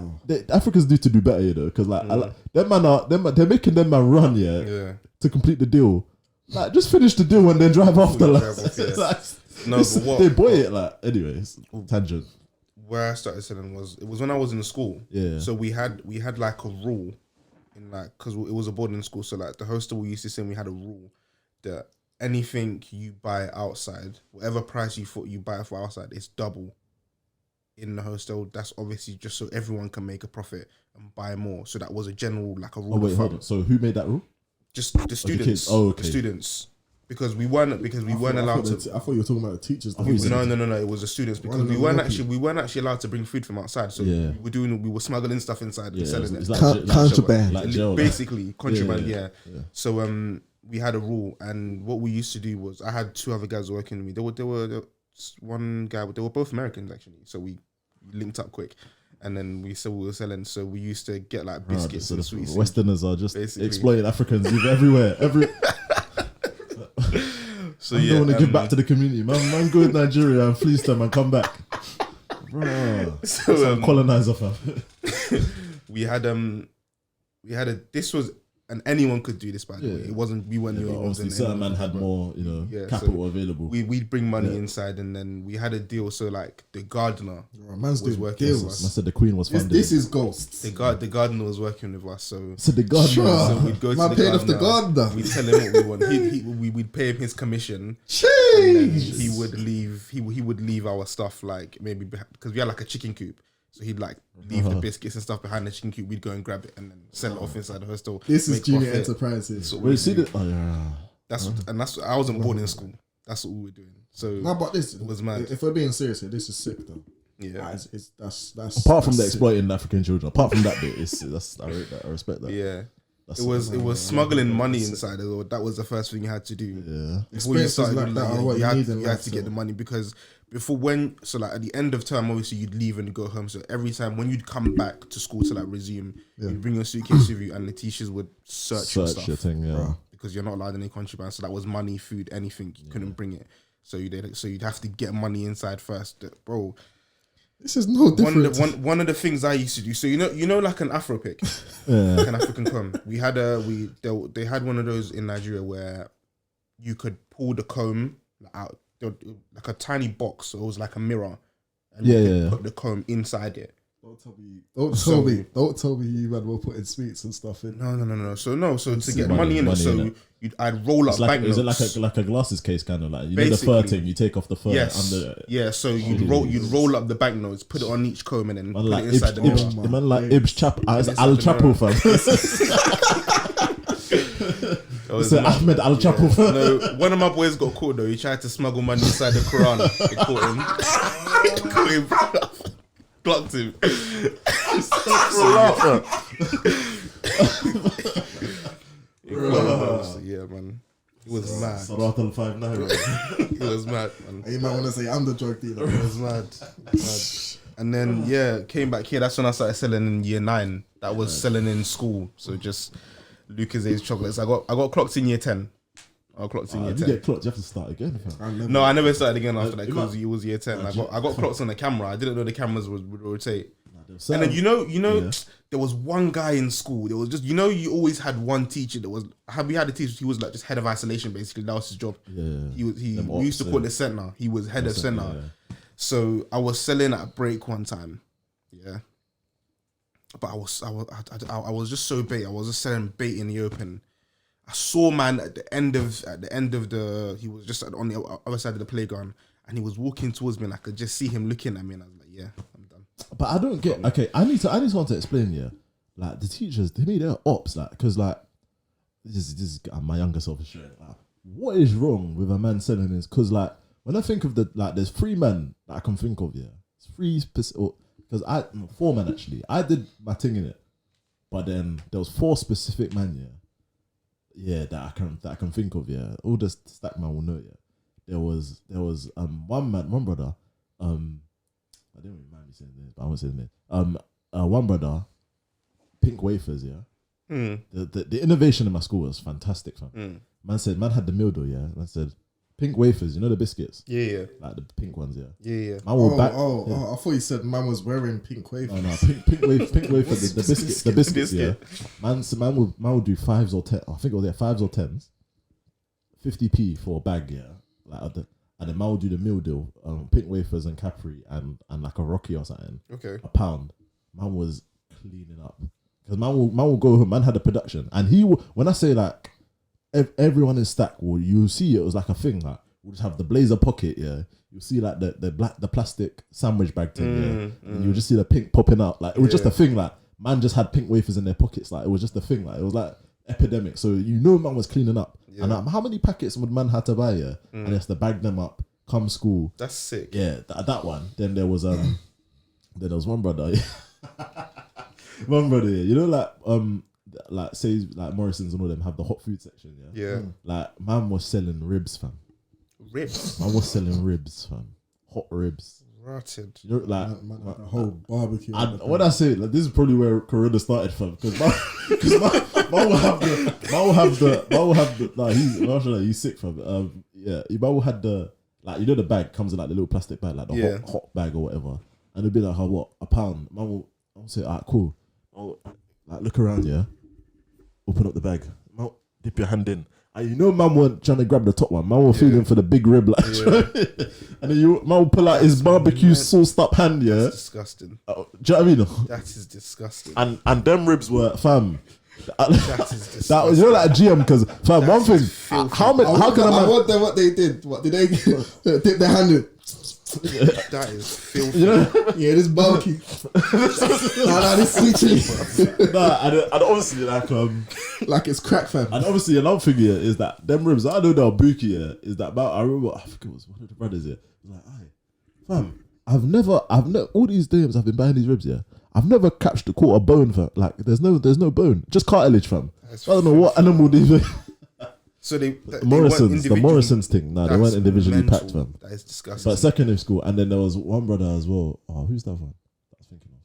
Africans need to do better, you know, because like, they're making them man run, to complete the deal. Like, just finish the deal and then drive after. No, but what? They boy it like. Anyways, tangent. Where I started selling was when I was in school. Yeah. So we had like a rule, in like, because it was a boarding school. So like the hostel we used to sing, we had a rule that anything you buy outside, whatever price you thought you buy it for outside, it's double in the hostel. That's obviously just so everyone can make a profit and buy more. So that was a general, like a rule. Oh wait, of hold thumb. on. So who made that rule? Just the students. kids. Oh, okay. The students. Because we weren't allowed to. I thought you were talking about the teachers. No. It was the students, because we weren't actually allowed to bring food from outside. So we were smuggling stuff inside and selling it. Contraband. like jail, Basically contraband. Yeah. So we had a rule, and what we used to do was, I had two other guys working with me. There were one guy. They were both Americans actually. So we linked up quick. And then we were selling. So we used to get like biscuits and sweets. Westerners are just basically exploiting Africans everywhere. So I don't want to give back to the community. Man, go to Nigeria and fleece them and come back. Bro, So colonizer fam. we had this was, and anyone could do this, by the way. It wasn't, we weren't the only ones. Obviously, certain man had more, capital available. We'd bring money inside, and then we had a deal. So like the gardener Man's was doing working deals. with us. I said the Queen was funded. This is ghosts. The gardener was working with us. So the gardener. Sure. So we'd go to Man the paid off the gardener. gardener. We'd tell him what we want. We'd pay him his commission. And then he would leave. He would leave our stuff, like maybe because we had like a chicken coop. So he'd like leave the biscuits and stuff behind the chicken coop. We'd go and grab it and then sell it off inside the hostel. This is make junior profit. enterprises. So Wait, see the? Oh yeah. that's I wasn't born in school. That's what we were doing. So No, but this it was mad. If we're being serious here, this is sick though. Yeah. That's Apart from the sick. exploiting African children, apart from that bit, I respect that. Yeah. That's It was smuggling money inside. That was the first thing you had to do. Yeah. Before you Experiences started, like that are what you you had, need in you had life, to get so. the money because before like at the end of term, obviously you'd leave and go home. So every time when you'd come back to school to like resume, you'd bring your suitcase with you, and the teachers would search your stuff your thing, yeah. because you're not allowed any contraband. So that was money, food, anything. You couldn't bring it. So you'd have to get money inside first, bro. This is no different. One of the things I used to do. So you know, like an Afro pick, Yeah. like an African comb. We had they had one of those in Nigeria where you could pull the comb out, like a tiny box. So it was like a mirror, and you could put the comb inside it. Don't tell me you man were putting sweets and stuff in. No. So to get Money money in it, so in I'd roll up It's like, is banknotes. it like a glasses case kind of like you know the Basically. fur thing? You take off the fur under. Yeah. So you'd roll up the banknotes, put it on each comb, and then Man put like it inside the mirror. the man like Ibs Chap, Al inside the Chapo fam. It was So mad. Ahmed Al Chapo fam. No, one of my boys got caught though. He tried to smuggle money inside the Quran. They caught him. Clocked him. So, yeah, man. It was mad. Sarat al 5-9. It was mad, man. You might want to say I'm the drug dealer. It was mad. And then came back here. That's when I started selling in year 9. That was selling in school. So just Lucas's chocolates. I got clocked in year 10. I got clocked in year If 10. you get clocked, you have to start again. Fam. No, I never started again after that because it was year 10. I got clocked on the camera. I didn't know the cameras would rotate. And then you know, there was one guy in school. There was just you always had one teacher that was. We had a teacher. He was like just head of isolation. Basically, that was his job. Yeah. We used to call it center. He was head of center. Yeah. So I was selling at a break one time. Yeah. But I was just so bait. I was just selling bait in the open. I saw man at the end of the. He was just on the other side of the playground, and he was walking towards me, and I could just see him looking at me, and I was like, "Yeah, I'm done." But I don't get. Okay, I need someone to explain. Yeah, like the teachers, to me, they're ops. Like, because like this is my younger self is shit. Like, what is wrong with a man selling this? Because like when I think of there's 3 men that I can think of. Yeah, it's 3 because 4 men actually. I did my thing in it, but then there was 4 specific men. Yeah, that I can think of. Yeah, all the stack man will know. Yeah, there was one brother. I didn't really mind me saying this, but I won't say his name. One brother, pink wafers. Yeah, the innovation in my school was fantastic, fam. Man had the meal dough. Yeah, man said pink wafers. You know the biscuits. Yeah. Like the pink ones. Yeah. Yeah. Man will back. I thought you said man was wearing pink wafers. No, pink wafer, the biscuits, yeah. Man will do 5s or 10. I think it was 5s or 10s. 50p for a bag, yeah. And then man will do the meal deal, pink wafers and Capri and like a Rocky or something. Okay. A pound. Man was cleaning up because man will go home. Man had a production, and when I say like everyone in stack, you see it was like a thing. Like we'll just have the blazer pocket, yeah. You see like the plastic sandwich bag thing, yeah. And you just see the pink popping out. Like it was just a thing. Like man just had pink wafers in their pockets. Like it was just a thing. Like it was like epidemic. So man was cleaning up. Yeah. And how many packets would man have to buy? Yeah, and he has to bag them up. Come school. That's sick. Yeah, that one. Then there was one brother. One brother. Yeah. You know, like say like Morrison's and all them have the hot food section. Yeah. Yeah. Like man was selling ribs, fam. Ribs. Man was selling ribs, fam. Hot ribs. Rotted. You know, like Man, the whole barbecue. and when I say like this is probably where Corona started from because man will have the like he's sick from yeah man will have the like you know the bag comes in like the little plastic bag like the hot bag or whatever and it'll be like what a pound man will say alright cool like look around yeah open up the bag man, dip your hand in. And you know, man weren't trying to grab the top one. Man was feeling for the big rib, like, and then man will pull out his barbecue sauced up hand, yeah. That's disgusting. Do you know what I mean? That is disgusting. And them ribs were fam. That is disgusting. That was like a GM because fam. One thing, how can a man? I wonder what they did. What did they dip their hand in? That is filthy. You know, Yeah, this barbecue. nah, this sweet chili. nah, and obviously Like it's crack, fam. and obviously another thing here is that them ribs. I know they're bookie here. Is that about? I remember I think it was one of the brothers here. He was like, aye, fam. I've never all these days I've been buying these ribs here. I've never caught a bone, fam. Like there's no bone, just cartilage, fam. I don't know what animal these. So the Morrisons thing. Nah, they weren't individually mental. packed, fam. That is disgusting. But secondary school, and then there was one brother as well. Oh, who's that one? I was thinking of.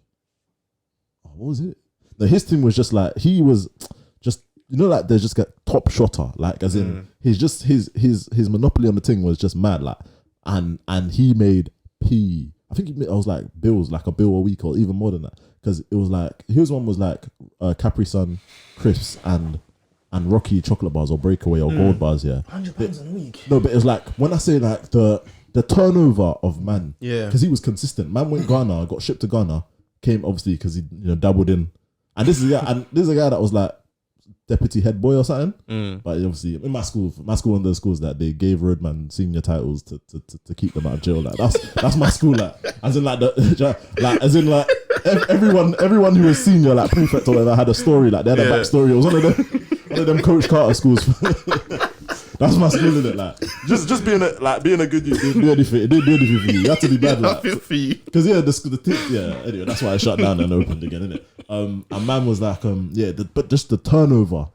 Oh, what was it? No, his thing was just like he was just like there's just a top shotter, like as in he's just his monopoly on the thing was just mad, like and he made P. I think I was like bills, like a bill a week or even more than that, because it was like his one was like Capri Sun, crisps and Rocky chocolate bars or breakaway or gold bars, yeah. £100 a week. No, but it's like when I say like the turnover of man, yeah, because he was consistent. Man went Ghana, got shipped to Ghana, came obviously because he dabbled in, and this is a guy that was like deputy head boy or something. But obviously in my school, one of the schools that they gave roadman senior titles to keep them out of jail. Like that's my school, like as in like everyone who was senior, like prefect or whatever, had a story, like they had a backstory. It was one of them Coach Carter schools. That's my school, isn't it? Like just being a good youth didn't do anything. It didn't do anything for you. You had to be bad, like for you. Because the thing, anyway, that's why I shut down and opened again, innit? And man was like, but just the turnover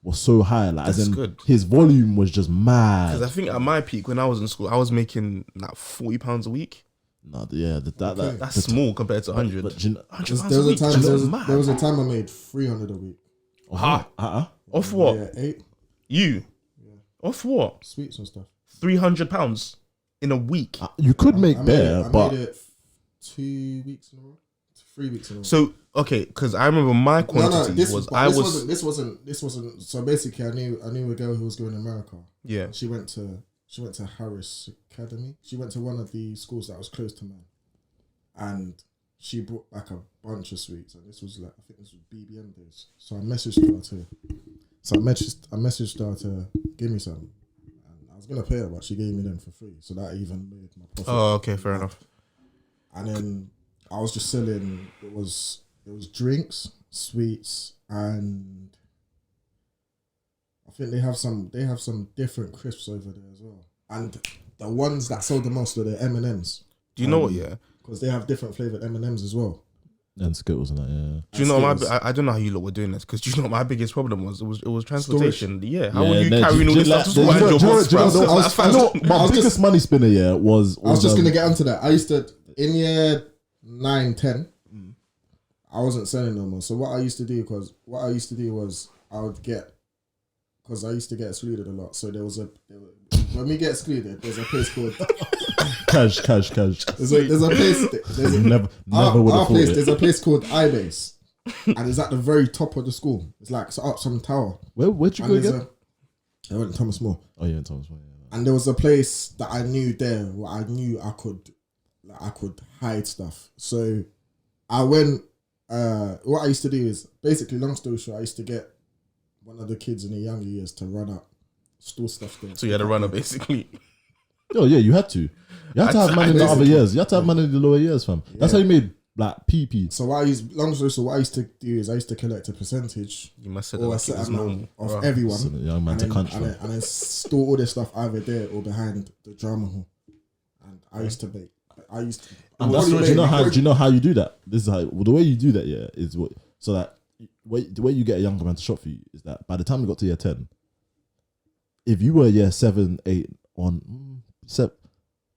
was so high, like That's as in good. his volume was just mad. Because I think at my peak when I was in school, I was making like £40 a week. No, that's small compared to 100. But you know, There was a time I made 300 a week. Off what? Yeah, 8 You? Off what? sweets and stuff. £300 in a week. you could make better, but made it 2 weeks in a row, 3 weeks in a row. So okay, because I remember my quantity This wasn't. So basically, I knew a girl who was going to America. Yeah. She went to Harris Academy. She went to one of the schools that was close to mine, and she brought back a bunch of sweets. And this was like, I think this was BBM days. So I messaged her to give me some, and I was gonna pay her, but she gave me them for free. So that even made my profit. Oh, okay, fair enough. And then I was just selling. It was drinks, sweets, and I think they have some different crisps over there as well. And the ones that sold the most were the M&Ms. Do you know what? Yeah, because they have different flavored M&Ms as well. and Skittles and that, yeah. Do you know I don't know how you lot were doing this, because do you know what my biggest problem was? It was transportation. Storage. Yeah, how were you carrying all this stuff to school? My biggest money spinner, yeah, was I was just gonna get onto that. I used to in year 9, 10. I wasn't selling no more. So what I used to do was I would get, because I used to get excluded a lot. So when we get excluded, there's a place called cash. There's a place. Never would have thought it. There's a place called iBase, and it's at the very top of the school. It's like up some tower. Where'd you go again? I went to Thomas More. Oh yeah, Thomas More. Yeah. And there was a place that I knew there where I knew I could hide stuff. So I went. What I used to do is basically, long story short, I used to get one of the kids in the younger years to run up, store stuff there. So you had a runner basically. Oh yeah, you had to. You had to have man in the other years. You had to have man in the lower years, fam. That's how you made like PP. So what I used to do is I used to collect a percentage. You must have or a certain amount of everyone, So the young man to country. and then store all this stuff either there or behind the drama hall. And I used to make. And that's what, do you know how you do that? This is how the way you do that, yeah, is what, so that the way you get a younger man to shop for you is that by the time you got to year 10, if you were year 7, 8 on 7,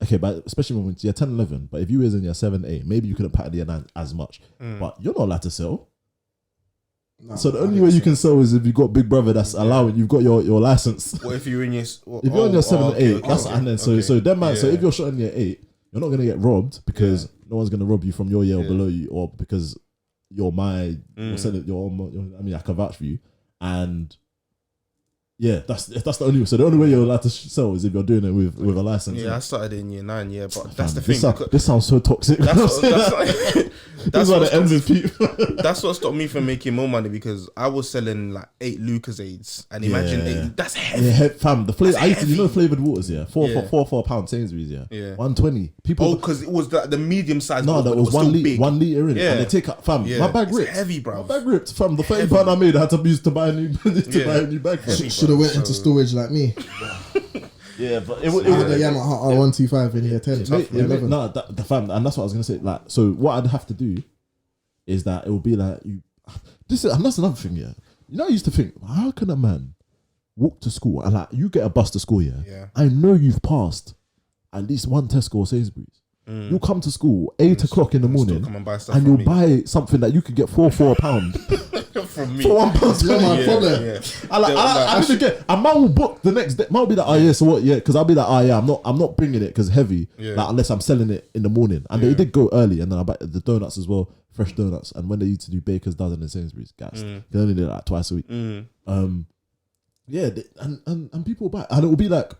okay, but especially when it's year 10, 11, but if you was in year 7, 8, maybe you couldn't pack the year 9 as much, but you're not allowed to sell. No, So the only way you can sell is if you got big brother that's allowing, you've got your license. What if you're in your? If you're in your 7 or 8, that's and then so that man. So if you're shot in year 8, you're not gonna get robbed because no one's gonna rob you from your year or below you, or because you're my, I can vouch for you, and that's the only way. So the only way you're allowed to sell is if you're doing it with a license. Yeah, I started in year 9, but that's the thing. This sounds so toxic. That's what it ends with people. That's what stopped me from making more money, because I was selling like 8 Lucasades, and imagine 8. That's heavy. Yeah, fam, the flavor. I used to, you know, the flavored waters. Yeah, four for a pound. Sainsbury's. Yeah, 120. People. Oh, because it was the medium size. No, that was 1 litre. 1 litre in it. And they take up, fam. Yeah. My bag It's ripped. heavy, bro. My bag ripped, fam. The £30 I made, I had to use to buy a new bag. Fam. Should have went into storage like me. Yeah, but I had a Yamaha R125 in year 10. No, the fam, and that's what I was gonna say. Like, so what I'd have to do is that it will be like you. And that's another thing, yeah. You know, I used to think, how can a man walk to school and like you get a bus to school, yeah? I know you've passed at least one Tesco or Sainsbury's. You'll come to school 8 o'clock in the morning and you'll buy something that you could get for £4 from me for £1.20. Yeah. I forget. A man will book the next day. Man will be like, oh yeah, so what? Yeah, because I'll be like, oh yeah, I'm not bringing it because heavy. Yeah. Like unless I'm selling it in the morning. And they did go early, and then I buy the donuts as well, fresh donuts. And when they used to do Baker's dozen and Sainsbury's, gas, they only did it like twice a week. Yeah, and people buy, and it will be like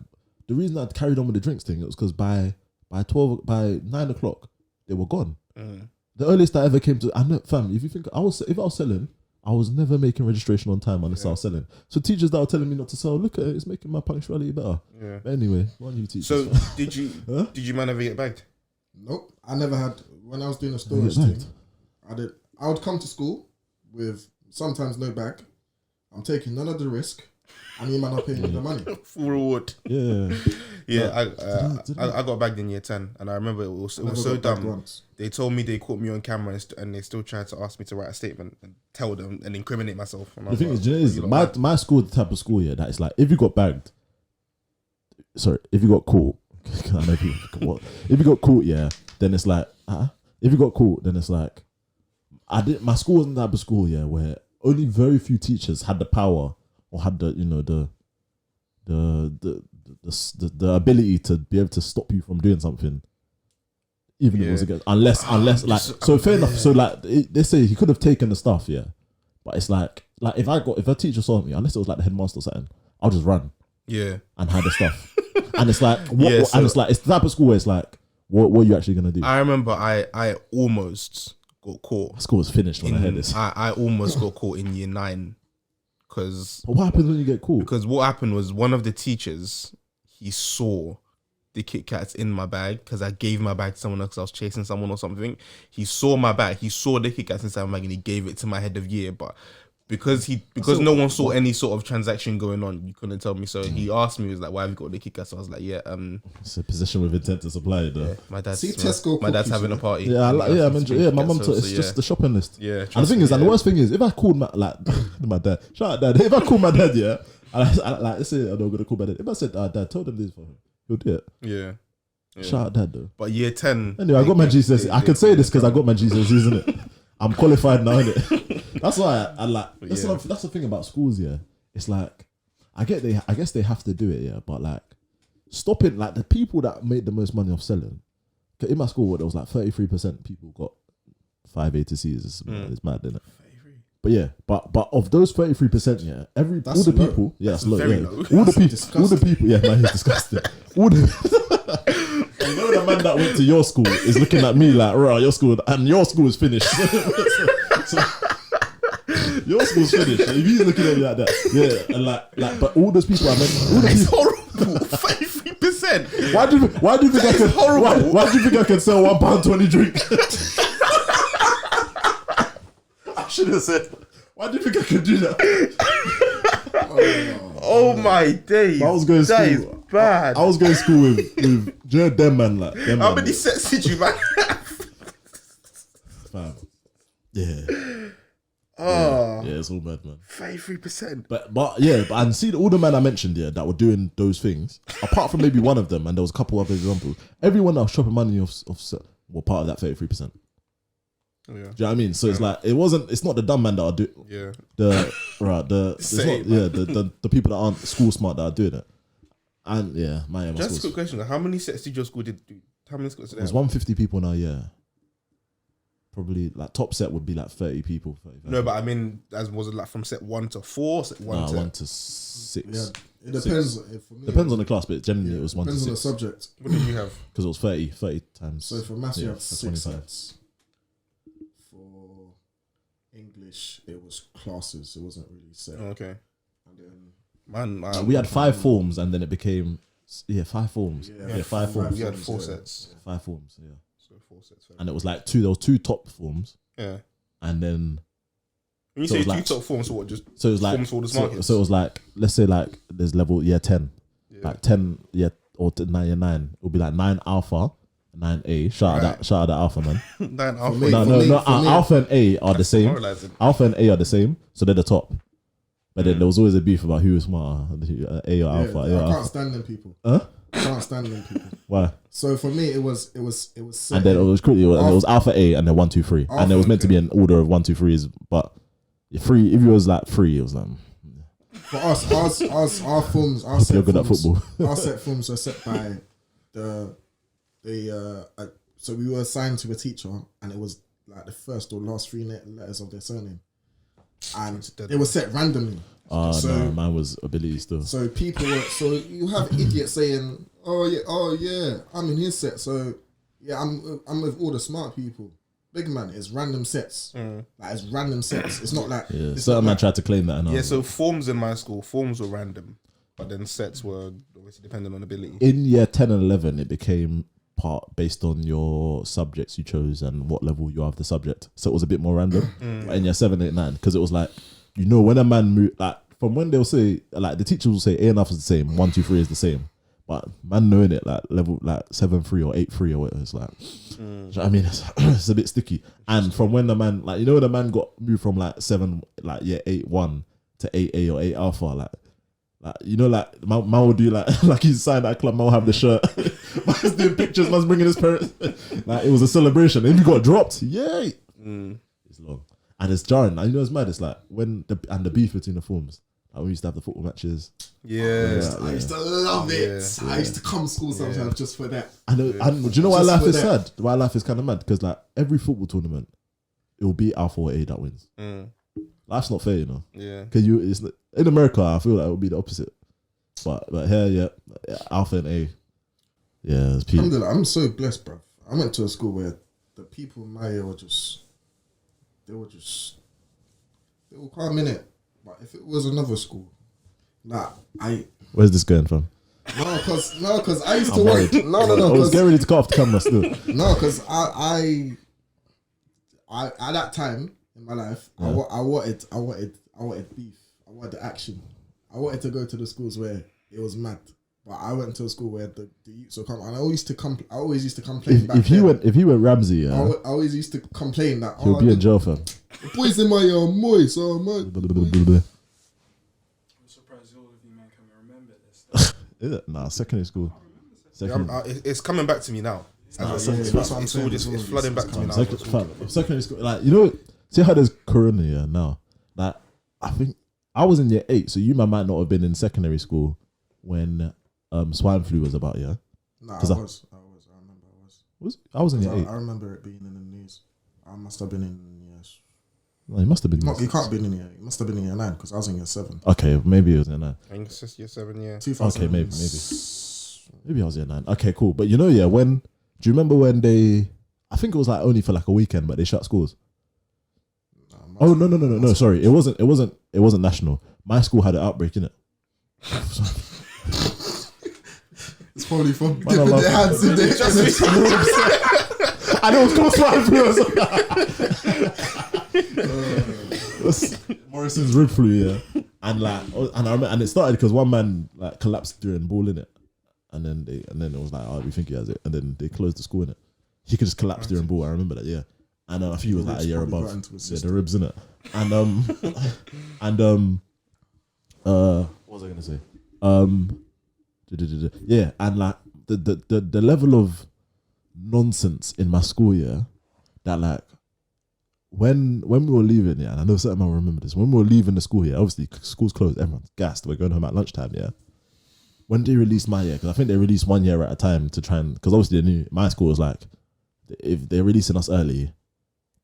the reason I carried on with the drinks thing. It was because by 9 o'clock they were gone. The earliest I ever came to, I know, fam. If you think if I was selling, I was never making registration on time unless I was selling. So teachers that were telling me not to sell, look at it, it's making my punctuality better. Yeah. But anyway, one you teachers. So did you man ever get bagged? Nope, I never had. When I was doing a storage thing, I would come to school with sometimes no bag. I'm taking none of the risk. And you man are paying the money. Full reward. Yeah. I got bagged in year 10, and I remember it was so dumb. They told me they caught me on camera and they still tried to ask me to write a statement and tell them and incriminate myself. And the thing is, my school, the type of school, that it's like if you got bagged, if you got caught, I know people, if you got caught, then it's like, if you got caught, then it's like, my school wasn't the type of school, where only very few teachers had the power or had the ability to be able to stop you from doing something, even if it was against, unless like, so fair enough. So like they say he could have taken the stuff, but it's like if a teacher saw me, unless it was like the headmaster or something, I'll just run, and hide the stuff, and it's like and it's like it's the type of school where it's like what are you actually gonna do? I remember I almost got caught. School was finished when I heard this. I almost got caught in year 9. But what happens when you get caught? Because what happened was one of the teachers, he saw the Kit Kats in my bag because I gave my bag to someone else because I was chasing someone or something. He saw my bag. He saw the Kit Kats inside my bag and he gave it to my head of year. But because no one saw any sort of transaction going on, you couldn't tell me. So he asked me, he was like, "Why have you got the Kit Kats?" So I was like, it's a position with intent to supply it. Yeah, my dad's having a party. My mum told it's just the shopping list. Yeah, and the thing is, and the worst thing is, if I called my dad, shout out dad. If I called my dad, I let's say I'm not gonna call my dad. If I said, dad, tell them this for him, he'll do it. Yeah. Shout out dad though. But year 10. Anyway, I got my GCSE. I could say this because I got my GCSE, isn't it? I'm qualified now, innit? That's why I like. That's the thing about schools, It's like I guess they have to do it, but like stopping like the people that made the most money off selling. In my school, there was like 33% people got 5 A to C's. It's mad, isn't it? But of those 33%, all the people, that's low. All the people, man, he's disgusting. I know the man that went to your school is looking at me like, right, your school is finished. so, your school's finished. If he's looking at me like that, and like, but all those people I mentioned, it's horrible. 33%. Why do you think I can? Why do you think I can sell £1.20 drink? I should have said. Why do you think I could do that? Oh my days! I was going that school. Is bad. I was going to school with them man like. How many sets did you man? Fam. Yeah. Oh. Yeah, it's all mad, man. 33%. But and see all the men I mentioned that were doing those things. Apart from maybe one of them, and there was a couple other examples. Everyone that was shopping money off were part of that 33%. Do you know what I mean? So it's like it's not the dumb man that are doing the people that aren't school smart that are doing it. And my just a quick question: how many sets did your school do? How many sets? There's 150 people now. Probably like top set would be like 30 people. 35. No, but I mean, was it like from set 1 to 4? Set 1 to 6. Yeah, it depends. Depends on the class, but generally it was 1 to 6. Depends on the subject. What did you have? Because it was 30 times. So for maths, you have 6 sets. For English, it was classes. It wasn't really set. Oh, okay. And then, we had 5 forms, and then it became 5 forms. 5 forms. We had 4 sets. 5 forms. Yeah. So 4 sets. And it was like 2. There was 2 top forms. Yeah. And then. When you say 2 top forms, so what? Just so it was like forms for the smart kids? So it was like, let's say like there's level year 10, like 10 or 9 year 9. It would be like 9 alpha, 9A. Shout out that Alpha man. Nine For Alpha. me- No. for me- Alpha and A are the same. Demoralizing. Alpha and A are the same, so they're the top. But then there was always a beef about who was smarter, A or Alpha. A or I can't Alpha. stand them people. Huh? I can't stand them people. Why? So for me, it was. And then it was quickly. It was Alpha A and then 1, 2, 3, and it was meant to be an order of 1, 2, 3s. But three, if it was like 3, it was like. For us, our forms, our You're set good at forms, football. our set forms were set by the so we were assigned to a teacher, and it was like the first or last 3 letters of their surname, and they were set randomly. No, mine was ability still. So people were, so you have idiots saying, oh yeah, I'm in his set, so yeah, I'm with all the smart people. Big man, it's random sets. Like it's random sets. It's not like Certain man tried to claim that. And Yeah, so forms in my school, forms were random, but then sets were obviously dependent on ability. in year 10 and 11, it became part based on your subjects you chose and what level you are of the subject. So it was a bit more random. But in year 7, 8, 9, because it was like, when a man moved, like from when they'll say, like the teachers will say A enough is the same, 1, 2, 3 is the same. But man knowing it, like level like 7-3 or 8-3 or whatever, it's like, do you know what I mean, it's a bit sticky. And from when the man, like when the man got moved from like 7, like 8-1 to 8A or 8 Alpha, like man will do like he's signed at club, man will have the shirt, man's doing pictures, man's bringing his parents. Like it was a celebration. If you got dropped, yay! It's long and it's jarring. And it's mad. It's like when the beef between the forms. Like we used to have the football matches. Yeah. I used to love it. I used to come to school sometimes just for that. And do you know why Just life for is that. sad? Why life is kind of mad? Because like every football tournament, it will be Alpha or A that wins. Life's not fair, Yeah. Because in America, I feel like it would be the opposite. But here, yeah, Alpha and A, yeah, it's peak. Alhamdulillah, I'm so blessed, bro. I went to a school where the people in my year were they were calm in it. But if it was another school, Where's this going from? No, because I used to I'm work. worried. No, I was getting ready to cut off the camera still. No, because I at that time in my life, I wanted beef. I wanted the action. I wanted to go to the schools where it was mad. But I went to a school where the youths would come, and I always used to complain. If he went Ramsey, yeah, I always used to complain that he'll be in jail, fam. the boys in my moist, man. I'm surprised all of you men can remember this. Is it? Nah, secondary school. It's coming back to me now. That's what I'm saying. It's flooding back to me now. Secondary school, like see how there's Corona here now. Like I think I was in year 8, so you might not have been in secondary school when swine flu was about, yeah. Nah, I I was. I remember I was. I was in year 8. I remember it being in the news. I must have been in yes. No, he must have been. No, you can't have been in year. You must have been in year 9 because I was in year 7. Okay, maybe it was year 9. I think it's just year 7, yeah. 2000. Okay, maybe I was year 9. Okay, cool. But do you remember when I think it was like only for like a weekend, but they shut schools. Oh no! Sorry, it wasn't national. My school had an outbreak in it. It's probably from Man, I love their hands in their I know it was swine flu. Morrison's rib flu, yeah. And I remember, and it started because one man like collapsed during ball in it, and then it was like, oh, we think he has it, and then they closed the school in it. He could just collapse during ball. I remember that, yeah. And I think he was like a year above. Yeah, the ribs in it. And what was I gonna say? Yeah, and like the level of nonsense in my school, yeah, that like when we were leaving, yeah, and I know certain man will remember this. When we were leaving the school, yeah, obviously school's closed, everyone's gassed. We're going home at lunchtime, yeah. When they released my year, because I think they released 1 year at a time to try and, because obviously they knew my school was like, if they're releasing us early,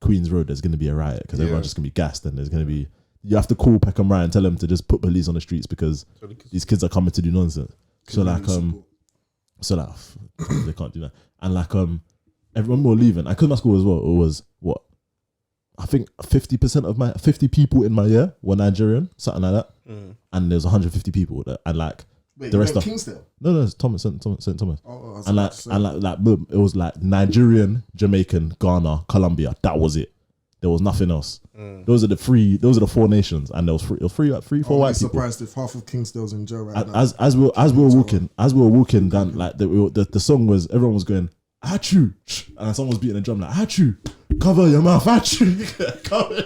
Queen's Road, there's going to be a riot because everyone's just going to be gassed, and there's going to be, you have to call Peckham Ryan and tell them to just put police on the streets because these kids are coming to do nonsense. So like they can't do that. And like everyone we were leaving, I cause my school as well, it was what, I think 50 people in my year were Nigerian, something like that. And there's 150 people that, and like Wait, the rest of Kingsdale? no, it's St. Thomas. Oh, And like boom, it was like Nigerian, Jamaican, Ghana, Colombia. That was it. There was nothing else. Those are the 4 nations, and there was 4 white people. Surprised if half of Kingsdale's in jail right now. As we were walking down, like the song was, everyone was going, Achoo, and someone's beating a drum like Achoo, cover your mouth, Achoo, cover.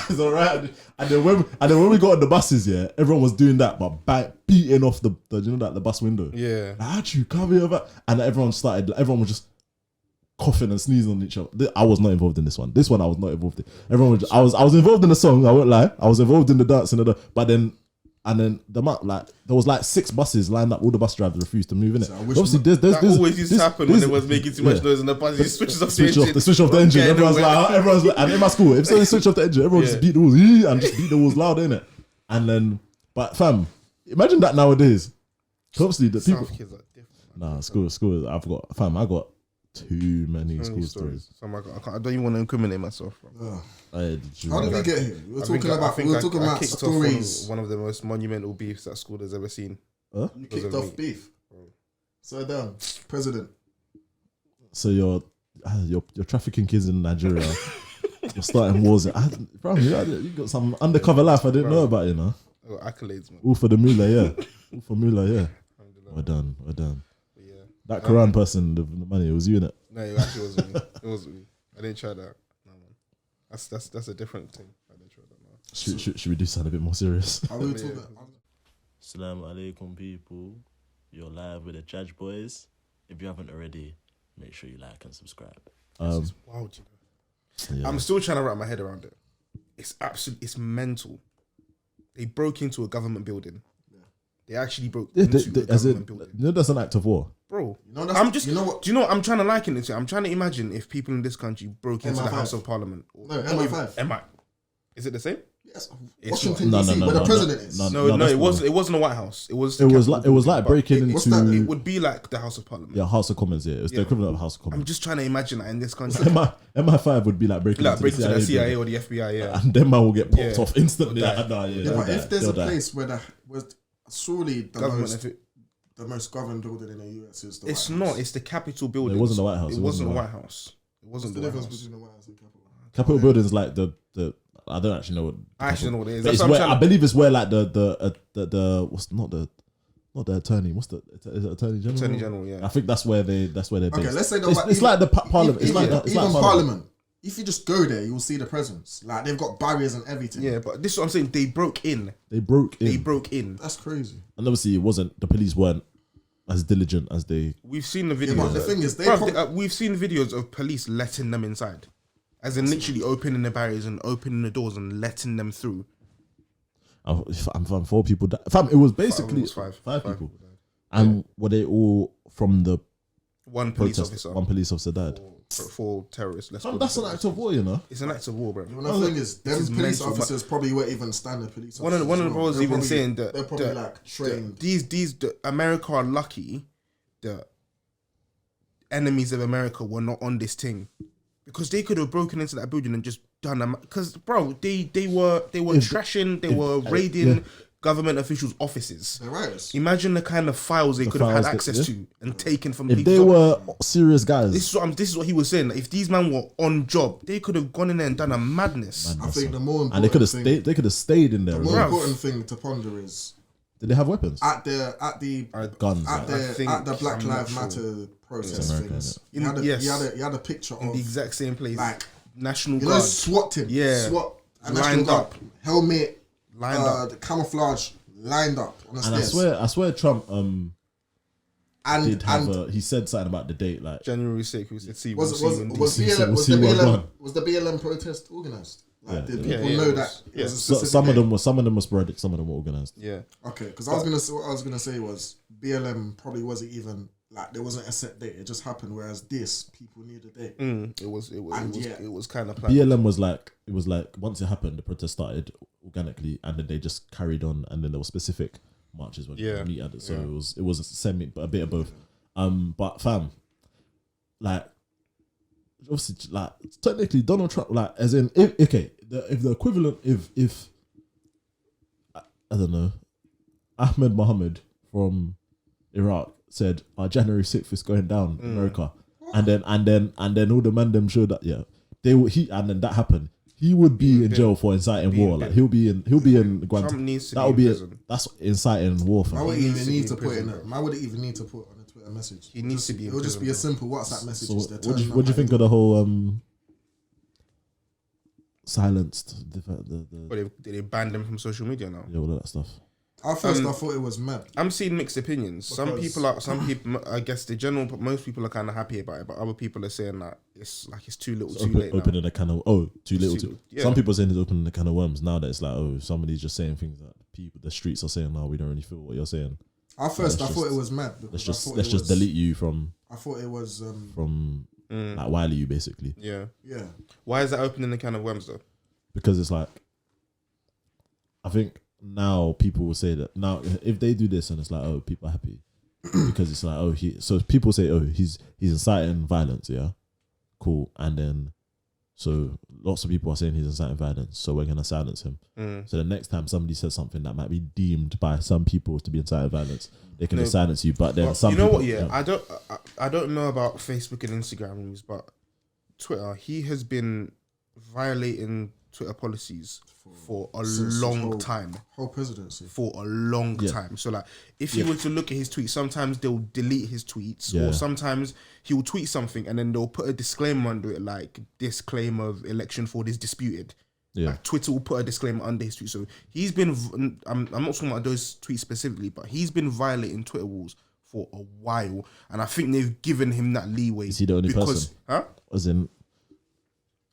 It's alright. And then when we got on the buses, yeah, everyone was doing that, but beating off the you know that the bus window. Yeah. Like, Achoo, cover your mouth, and everyone was just coughing and sneezing on each other. I was not involved in this one. This one I was not involved in. Everyone was. I was involved in the song. I won't lie. I was involved in the dance but then. And then there was like 6 buses lined up. All the bus drivers refused to move in it. So Obviously, That always used to happen when they was making too much noise in the bus. He switches off the engine. Switch off the engine. Everyone's like, and in my school, if somebody switch off the engine, everyone just beat the walls and just beat the walls loud, innit? And then, but fam, imagine that nowadays. Obviously, the people. South kids are different. Nah, school. I got too many school stories. So I don't even want to incriminate myself. Bro. How did we get here? We were talking about kicked stories. Off one of the most monumental beefs that school has ever seen. You kicked off beef. So down, president. So you're trafficking kids in Nigeria. You're starting wars. Bro, you got some undercover life I didn't know about, you know. Oh, accolades, man. All for the moolah, yeah. All for moolah, yeah. We're done. But yeah. That Quran person, the money, it was you, innit? No, it actually wasn't me. It wasn't me. I didn't try that. No, man. That's a different thing. I didn't try that. No. Should we do something a bit more serious? How we talking? Assalamu alaikum, people. You're live with the Judge Boys. If you haven't already, make sure you like and subscribe. This is wild, you know. Yeah. I'm still trying to wrap my head around it. It's mental. They broke into a government building. They actually broke into a government building. You know that's an act of war. Bro, You know, I'm just. You know what? Do you know what I'm trying to liken it to? I'm trying to imagine if people in this country broke into the MI5. House of Parliament. No, MI5. MI. Is it the same? Yes, It's Washington not. DC, No, where the no, president is. No, that's it not- wasn't. It wasn't the White House. It was like breaking what's into that? It would be like the House of Parliament. yeah, House of Commons. Yeah, it's the equivalent of House of I'm Commons. just trying to imagine that in this country. MI5 would be like breaking Like breaking to the CIA building. or the FBI. Yeah. And then man will get popped Yeah. off instantly. They'll die. Nah, Yeah, but if there's they'll a die. place where surely Government. the most governed building in the US is the It's White not. House. It's the Capitol building. It wasn't the White House. It wasn't the White House. It wasn't What's the the White difference House. between the White House and Capitol? Capitol building's like the I don't actually know what. I actually know what it is. But That's it's what I'm where, trying I to- believe it's where like the what's not the attorney. What's the is it attorney general? Attorney General, yeah. I think that's where they're based. Okay, let's say it's like the parliament. It's like even Parliament. If you just go there, you'll see the presence. Like they've got barriers and everything. Yeah, but this is what I'm saying. They broke in. They broke in. They broke in. That's crazy. And obviously, it wasn't. The police weren't as diligent as they. We've seen the Yeah, videos. but the thing is, We've seen videos of police letting them inside, as in literally opening the barriers and opening the doors and letting them through. I'm 4 people. Fam, it was basically Five people. And were they all from the One police protest? officer. One police officer died. For terrorists. Let's Fam, go that's an terrorists. act of war, you know. It's an act of war, bro. You know, the thing is, them is police mental, officers probably weren't even standard police One officers. of the bros They're even probably- saying that they're probably like trained. The America are lucky that enemies of America were not on this thing, because they could have broken into that building and just done them. Because bro, they were trashing, they were raiding government officials' offices. They're right. Imagine the kind of files they could have had access to and taken from If people. they were serious guys, This is what he was saying. If these men were on job, they could have gone in there and done a madness. I think the more important and they could have thing, stayed. They could have stayed in there. the as more well. important thing to ponder is Did they have weapons? at the Guns. at like- the Black I'm not Lives sure. Matter protest It's America, things. innit? He had a picture In of the exact same place, like National you know Guard SWAT team, Yeah. SWAT and Lined National Guard, up. helmet, lined up. the camouflage lined up on the and stairs. I swear, Trump did have and he said something about the date, like January 6th, we said, see, was we'll see you in was DC. BLM We'll see what gone. was the BLM protest organized? Like, Yeah, did yeah. people Yeah, know it that? was. It was a so, specific some of day? them were sporadic, some of them were organized. Yeah. Okay, because what I was gonna say was BLM probably wasn't even like there wasn't a set date. It just happened. Whereas this, people knew the date. It was kind of planned. BLM was like once it happened, the protest started organically, and then they just carried on, and then there were specific marches when Yeah. we meet at it. So Yeah. it was a bit of both. But fam, like obviously, like technically Donald Trump, like as in if the equivalent if I don't know, Ahmed Mohammed from Iraq said, January 6th is going down in America, and then all the man them showed that and then that happened. He would be in jail for inciting war. Like he'll be in Trump needs to that be would in be prison. that's inciting war. I Fam. wouldn't even needs to need be to in put it prison, in. I wouldn't even need to put it on a Twitter. Twitter message. He needs to be in It'll just be a prison, simple WhatsApp message. So instead. what do you think of the whole silenced the But they banned them from social media now. all of that stuff? At first, I thought it was mad. I'm seeing mixed opinions. Some people, I guess most people are kind of happy about it, but other people are saying that it's too little, too late. Opening a can of too little, too. Yeah. Some people are saying it's opening a can of worms. Now that it's like somebody's just saying things that the streets are saying. No, we don't really feel what you're saying. At first, I thought it was mad. Let's just delete you from. I thought it was from like Wiley you basically. Yeah. Yeah. Why is that opening a can of worms though? Because it's like, I think now people will say that now if they do this and it's like people are happy because it's like so people say he's inciting violence, yeah, cool, and then so lots of people are saying he's inciting violence, so we're gonna silence him. So the next time somebody says something that might be deemed by some people to be inciting violence, they can silence you. But then some people, I don't know about Facebook and Instagram news, but Twitter, he has been violating Twitter policies for a long time. Whole presidency. For a long time. So like, if you were to look at his tweets, sometimes they'll delete his tweets, or sometimes he'll tweet something and then they'll put a disclaimer under it, like disclaimer of election fraud is disputed. Yeah. Like Twitter will put a disclaimer under his tweet. So he's been, I'm not talking about those tweets specifically, but he's been violating Twitter rules for a while, and I think they've given him that leeway. Is he the only person? Huh? As in,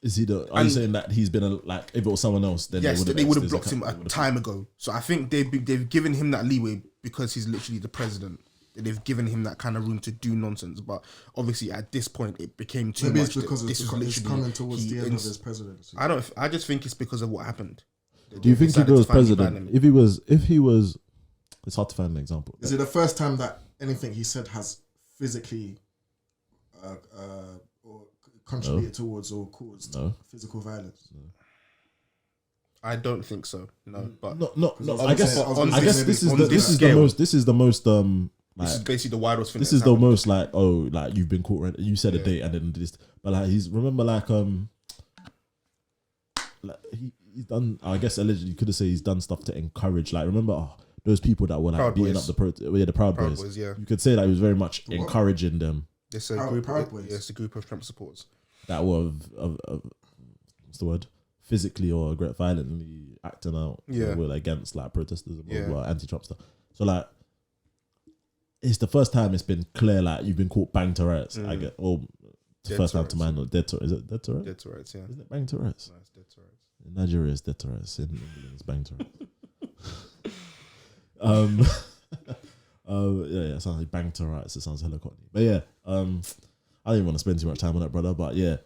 is he the? Are you saying that he's been like if it was someone else, then yes, they would have blocked him a time ago. So I think they've given him that leeway because he's literally the president. They've given him that kind of room to do nonsense, but obviously at this point it became too Maybe much. it's because it's coming towards the end of his presidency. I just think it's because of what happened. Do you think if he was president? If he was, it's hard to find an example. Is it the first time that anything he said has physically or contributed towards or caused physical violence? No. I don't think so. No, but no. I guess this is the most. Like, this is basically the wildest thing. This is the most like you've been caught. You said a date and then this, but like he's he's done. I guess allegedly you could have said he's done stuff to encourage. Like remember those people that were like Proud beating Boys. up the Proud Boys. Yeah, you could say that he was very much encouraging them. It's a group. It's a group of Trump supporters that were what's the word? Physically or violently acting out will against like protesters and anti-Trump stuff. So like it's the first time it's been clear like you've been caught bang to rights. I get it's the first time to mind dead to is it dead to rights? Dead to rights, yeah. Isn't it bang to rights? No, it's dead to rights. In Nigeria it's dead to rights. In England it's bang to rights. It sounds like bang to rights. It sounds hella cockney. But yeah, I don't even want to spend too much time on that, brother. But yeah,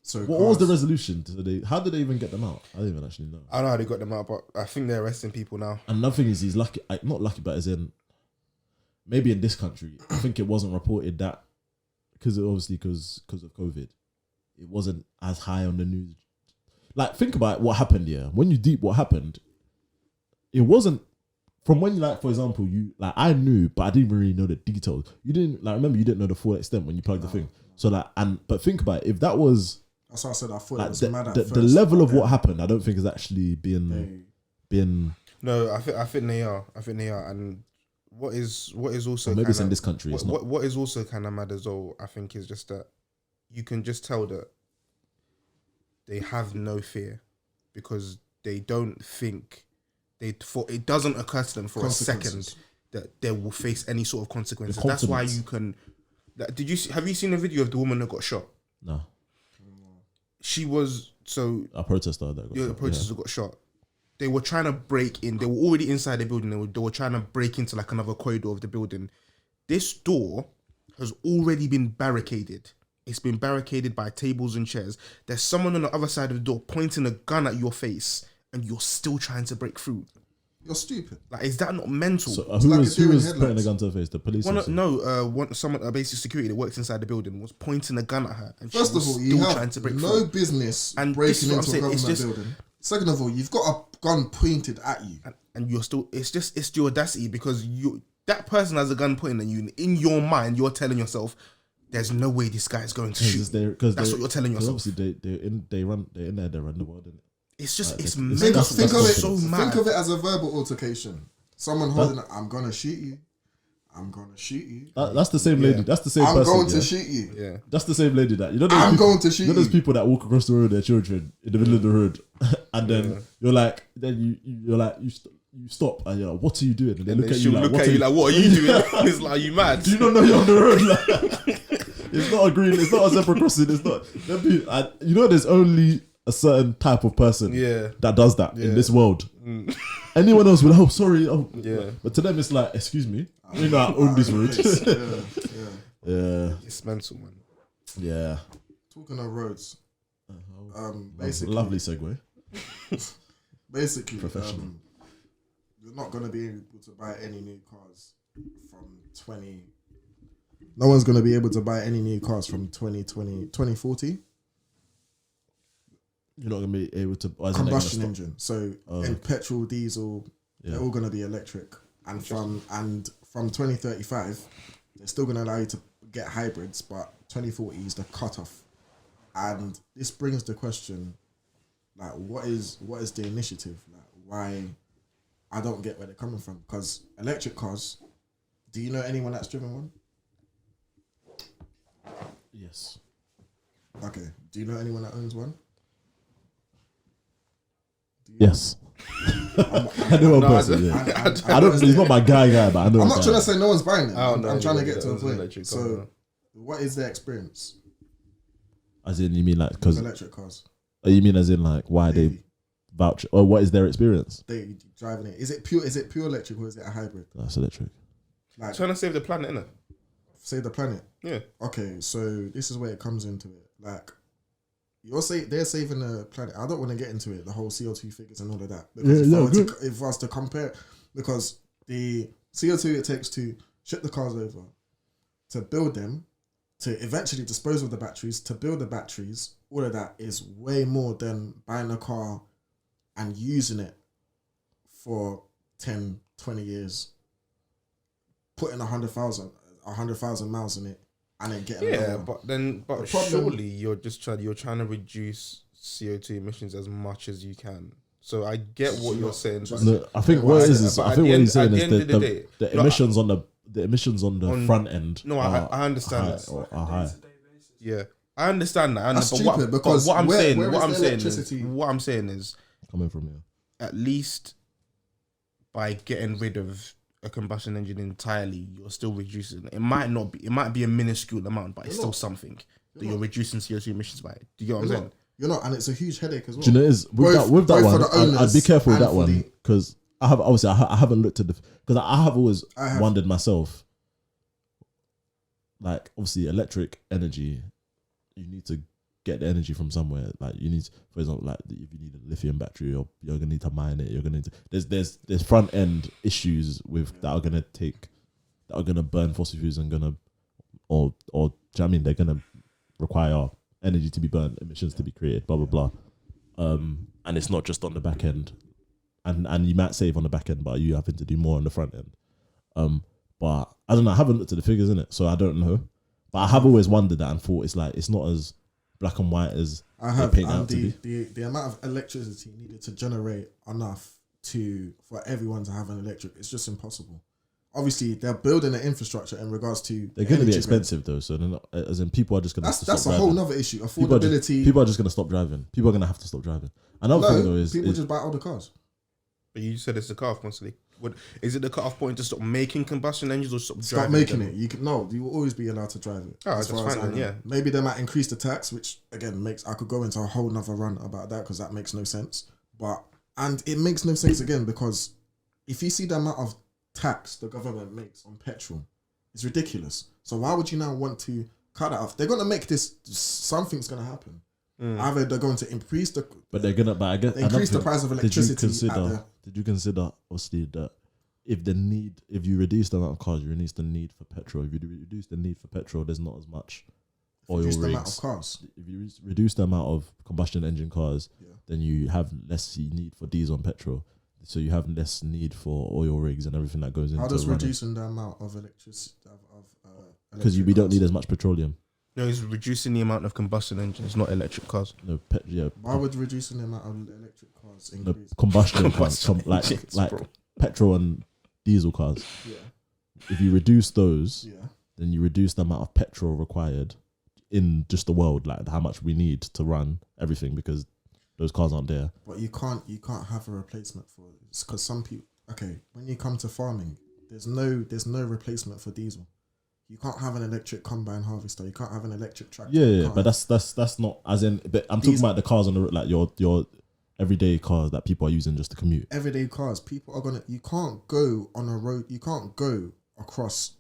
so what was the resolution today? How did they even get them out? I don't even actually know. I don't know how they got them out, but I think they're arresting people now. And another thing is he's lucky, not lucky, but as in maybe in this country, I think it wasn't reported that because of COVID, it wasn't as high on the news. Like think about what happened here. When you deep what happened, it wasn't from when you like, for example, you like I knew, but I didn't really know the details. You didn't like remember you didn't know the full extent when you plugged the thing. So like but think about it, if that was. That's what I said. I thought like, it was mad at first. The level of what happened, I don't think is actually been. No, I think they are. And what is also maybe it's in this country. What is also kind of mad as well, I think, is just that you can just tell that they have no fear because they don't think it doesn't occur to them for a second that they will face any sort of consequences. That's why you can. Have you seen the video of the woman that got shot? No. She was a protester that got shot. The protester got shot. They were trying to break in. They were already inside the building. They were trying to break into like another corridor of the building. This door has already been barricaded. It's been barricaded by tables and chairs. There's someone on the other side of the door pointing a gun at your face, and you're still trying to break through. You're stupid. Like, is that not mental? So, who was putting a gun to her face? The police? Someone, a basic security that works inside the building was pointing a gun at her, and first she was of all, you have trying to break no through. business breaking into a government building. Second of all, you've got a gun pointed at you, and you're still. It's your audacity because that person has a gun pointing at you. And in your mind, you're telling yourself, "There's no way this guy is going to shoot." That's what you're telling yourself. Obviously, they're in there. They run the world, innit? It's just think of it as a verbal altercation. Someone holding I'm gonna shoot you. I'm gonna shoot you. That's the same lady. That's the same I'm person. going to shoot you. Yeah. That's the same lady that I'm going to shoot You know those you. people that walk across the road with their children in the middle of the road, and then you're like, you stop and you're like, what are you doing? And they look at you like, what are you doing? It's like, are you mad? do you not know you're on the road? Like, it's not a green. It's not a zebra crossing. It's not. You know, there's only a certain type of person that does that in this world. Anyone else will be like, oh, sorry. Oh. Yeah. But to them, it's like, excuse me. You know, I own this road. Yeah. It's mental, man. Yeah. Talking of roads, basically, Lovely segue. basically, Professional. you're not gonna be able to buy any new cars from 20. No one's gonna be able to buy any new cars from 2040. You're not gonna be able to. Combustion engine. So in petrol, diesel, they're all gonna be electric. And from 2035, they're still gonna allow you to get hybrids, but 2040 is the cutoff. And this brings the question, like, what is the initiative? Like, why? I don't get where they're coming from. Because electric cars, do you know anyone that's driven one? Yes. Okay. Do you know anyone that owns one? Yes. I know one person. I don't. He's not my guy, but I know. I'm not trying to say no one's buying it. I'm know trying to get that to a owns an point. electric car, So, no. what is their experience As in, you mean like with because electric cars? you mean as in like why they vouch or what is their experience? They driving it. Is it pure electric or is it a hybrid? That's electric. Like, Trying to save the planet, innit? save the planet. Yeah. Okay, so this is where it comes into it. Like, they're saving the planet. I don't want to get into it, the whole CO2 figures and all of that. Because if I was to compare, because the CO2 it takes to ship the cars over, to build them, to eventually dispose of the batteries, to build the batteries, all of that is way more than buying a car and using it for 10, 20 years, putting 100,000 miles in it, and then getting another one. But surely you're trying to reduce CO2 emissions as much as you can. So I get what you're saying. No, I think what it is I think what he's saying is the emissions on the front end. No, I understand that. Are high. Yeah, I understand that. That's But stupid because what I'm where saying is Coming from here. at least by getting rid of a combustion engine entirely, you're still reducing. It might be a minuscule amount, but it's still something that you're reducing CO2 emissions by. Do you get what I'm saying? You're not, and it's a huge headache as well. Do you know with that both one? for the owners I'd be careful with and that for one because I haven't looked at because I have always wondered myself. Like obviously, electric energy, you need to get the energy from somewhere. Like you need, for example, like if you need a lithium battery, you're gonna need to mine it. You're gonna need to, there's front end issues with that are gonna burn fossil fuels and gonna or do you know what I mean they're gonna require energy to be burnt, emissions to be created, blah blah blah. And it's not just on the back end, and you might save on the back end, but you having to do more on the front end. But I don't know. I haven't looked at the figures in it, so I don't know. But I have always wondered that and thought it's not as black and white as I they paint out to be. The amount of electricity needed to generate enough for everyone to have an electric, it's just impossible. Obviously, they're building an infrastructure in regards to. They're going to be expensive though, so they're not, as in people are just going to. That's a whole nother issue. Affordability. People are just going to stop driving. People are going to have to stop driving. Another thing though is people just buy older cars. But you said it's the cut-off point. Is it the cut-off point to stop making combustion engines or stop driving? Stop making it. You will always be allowed to drive it. Oh, that's fine then, yeah. Maybe they might increase the tax, which again I could go into a whole nother run about that because that makes no sense. And it makes no sense again because if you see the amount of tax the government makes on petrol, it's ridiculous. So why would you now want to cut that off? They're going to make this. Something's going to happen. Either they're going to increase the. But they're gonna. But I guess increase the price of electricity. Did you consider obviously that if you reduce the amount of cars, you reduce the need for petrol. If you reduce the need for petrol, there's not as much oil rigs. The amount of cars. If you reduce the amount of combustion engine cars, then you have less need for diesel and petrol. So you have less need for oil rigs and everything that goes into. How does reducing the amount of electricity because we don't need as much petroleum. No, it's reducing the amount of combustion engines, not electric cars. No, why would reducing the amount of electric cars increase? Combustion cars, like petrol and diesel cars. Yeah. if you reduce those, Yeah. then you reduce the amount of petrol required in just the world, like how much we need to run everything because those cars aren't there. But you can't have a replacement for it because some people. Okay, when you come to farming, there's no replacement for diesel. You can't have an electric combine harvester. You can't have an electric tractor. Yeah, but that's not as in. But I'm talking about the cars on the road, like your everyday cars that people are using just to commute. Everyday cars. People are gonna. You can't go on a road. You can't go across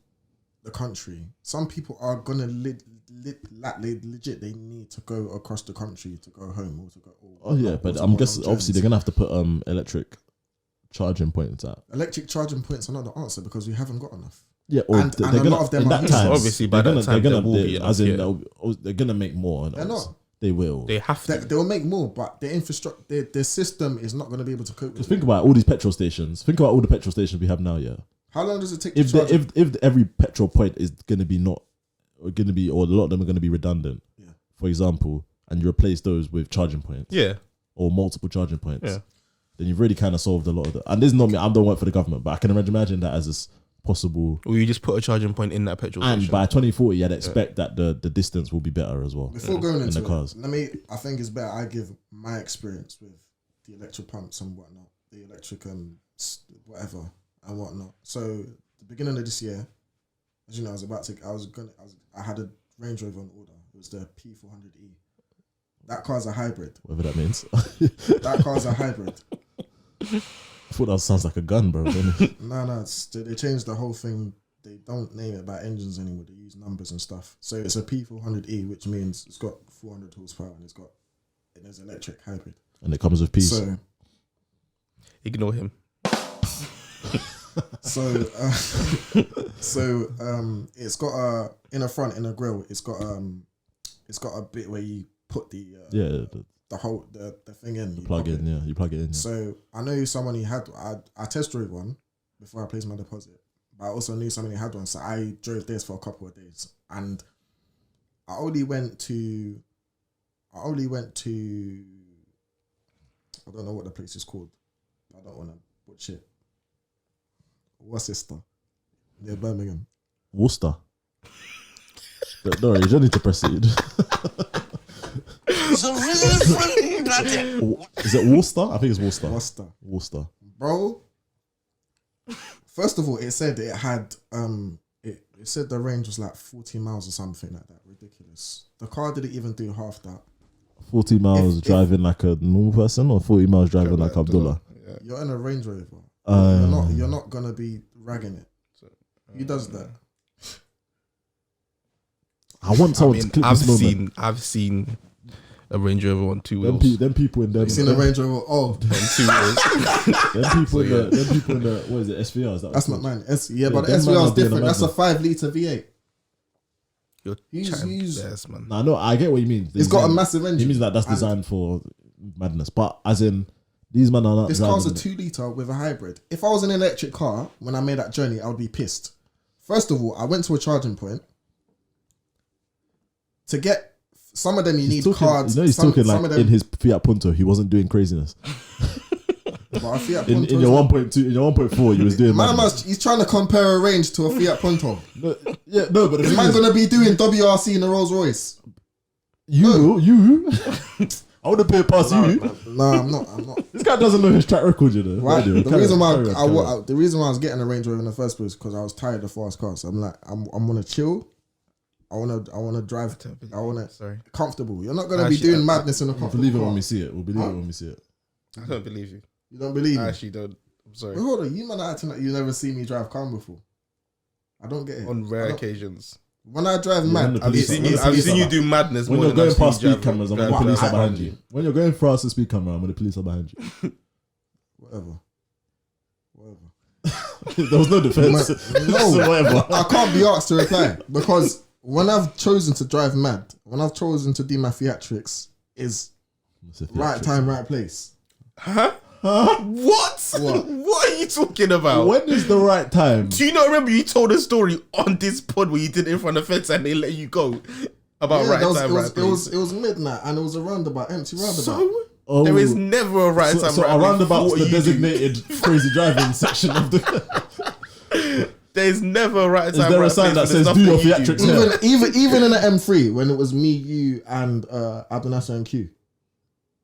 the country. Some people are gonna legit. They need to go across the country to go home or to go. Oh yeah, but I'm guessing obviously they're gonna have to put electric charging points out. Electric charging points are not the answer because we haven't got enough. Yeah, or And they're a gonna, lot of them in are that time, obviously by that time there will be as in enough, they're gonna make more. They're not. They will. They have to. They'll make more, but the infrastructure, their system is not going to be able to cope with Just it. think about all these petrol stations. Think about all the petrol stations we have now. Yeah. How long does it take If to charge? if every petrol point is gonna be or a lot of them are gonna be redundant. Yeah. For example, and you replace those with charging points. Yeah. Or multiple charging points. Yeah. Then you've really kind of solved a lot of that. And this is not me. I don't work for the government, but I can imagine that as this possible. Or you just put a charging point in that petrol And station. by 2040, I'd expect that the distance will be better as well. Before going in into the cars. I think it's better I give my experience with the electric pumps and whatnot, the electric whatever and whatnot. So the beginning of this year, as you know, I had a Range Rover on order. It was the P400E. That car's a hybrid. Whatever that means. That car's a hybrid. I thought that sounds like a gun, bro. No, they changed the whole thing. They don't name it by engines anymore. They use numbers and stuff. So it's a P400E, which means it's got 400 horsepower and it's electric hybrid. And it comes with peace. So Ignore him. It's got in the front, in the grille, it's got a bit where you put the thing in. You plug in, yeah. You plug it in. Yeah. So I know someone who had. I test drove one before I placed my deposit, but I also knew someone who had one. So I drove this for a couple of days, and I only went to. I don't know what the place is called. I don't want to butch it. Worcester, near Birmingham. Worcester. But no, you don't need to proceed. So really nothing. Is it Worcester? I think it's Worcester. Worcester. Bro, first of all, it said it had it said the range was like 40 miles or something like that. Ridiculous. The car didn't even do half that. 40 miles driving like a normal person, or 40 miles driving like Abdullah? You're in a Range Rover. You're not gonna be ragging it. Who does that? I want someone to clip this moment. I've seen a Range Rover on two wheels. Them people in them. You seen a Range Rover? Oh, On 2 wheels. them people in the what is it? SVRs. that's not mine. But the them man SVR is are doing different. a That's a madness. 5 litre V8. You're He's- yes, man. Nah, no, I get what you mean. It's got a massive engine. He means that that's And designed for madness, but as in these men are not. This car's a driving 2 litre with a hybrid. If I was in an electric car when I made that journey, I would be pissed. First of all, I went to a charging point. To get some of them, you need cards. You know, he's some talking like of them, in his Fiat Punto, he wasn't doing craziness. but a Fiat In Punto's your not- 1.2, in your 1.4, you was doing Man madness. he's trying to compare a range to a Fiat Punto. No, yeah, no, but the Is thing man is, gonna be doing WRC in a Rolls Royce? you, I would have put it past you. No, I'm not. This guy doesn't know his track record, you know. Right? Anyway, The carry reason on, why carry on. the reason why I was getting a Range Rover in the first place because I was tired of fast cars. So I'm like, I'm gonna chill. I wanna drive. I wanna comfortable. You're not gonna be doing madness in a We'll comfortable believe it car. when we see it. We'll believe it when we see it. I don't believe you. You don't believe me? I actually don't. I'm sorry. Wait, hold on, you man are acting like you never seen me drive calm before. I don't get it. On I rare don't- occasions. When I drive when mad, the I've police seen are- you. I've seen you do madness When more you're than going I've seen past you speed drive- cameras and when drive the police are behind behind you. When you're going past the speed camera and when the police are behind you. Whatever. There was no defense. No, So whatever. I can't be asked to reply because when I've chosen to drive mad, when I've chosen to do my theatrics, is right time, right place. What? What are you talking about? When is the right time? Do you not remember you told a story on this pod where you did it in front of fence and they let you go about right time, right place? It was midnight and it was a roundabout, empty roundabout. So Oh, there is never a right time, so right a place. roundabout's What the are you doing? designated crazy driving section of the. There's never a right time. Is there right a sign place that when says there's do your nothing you do. theatrics? Even in the M3 when it was me, you, and Abdel Nasser and Q.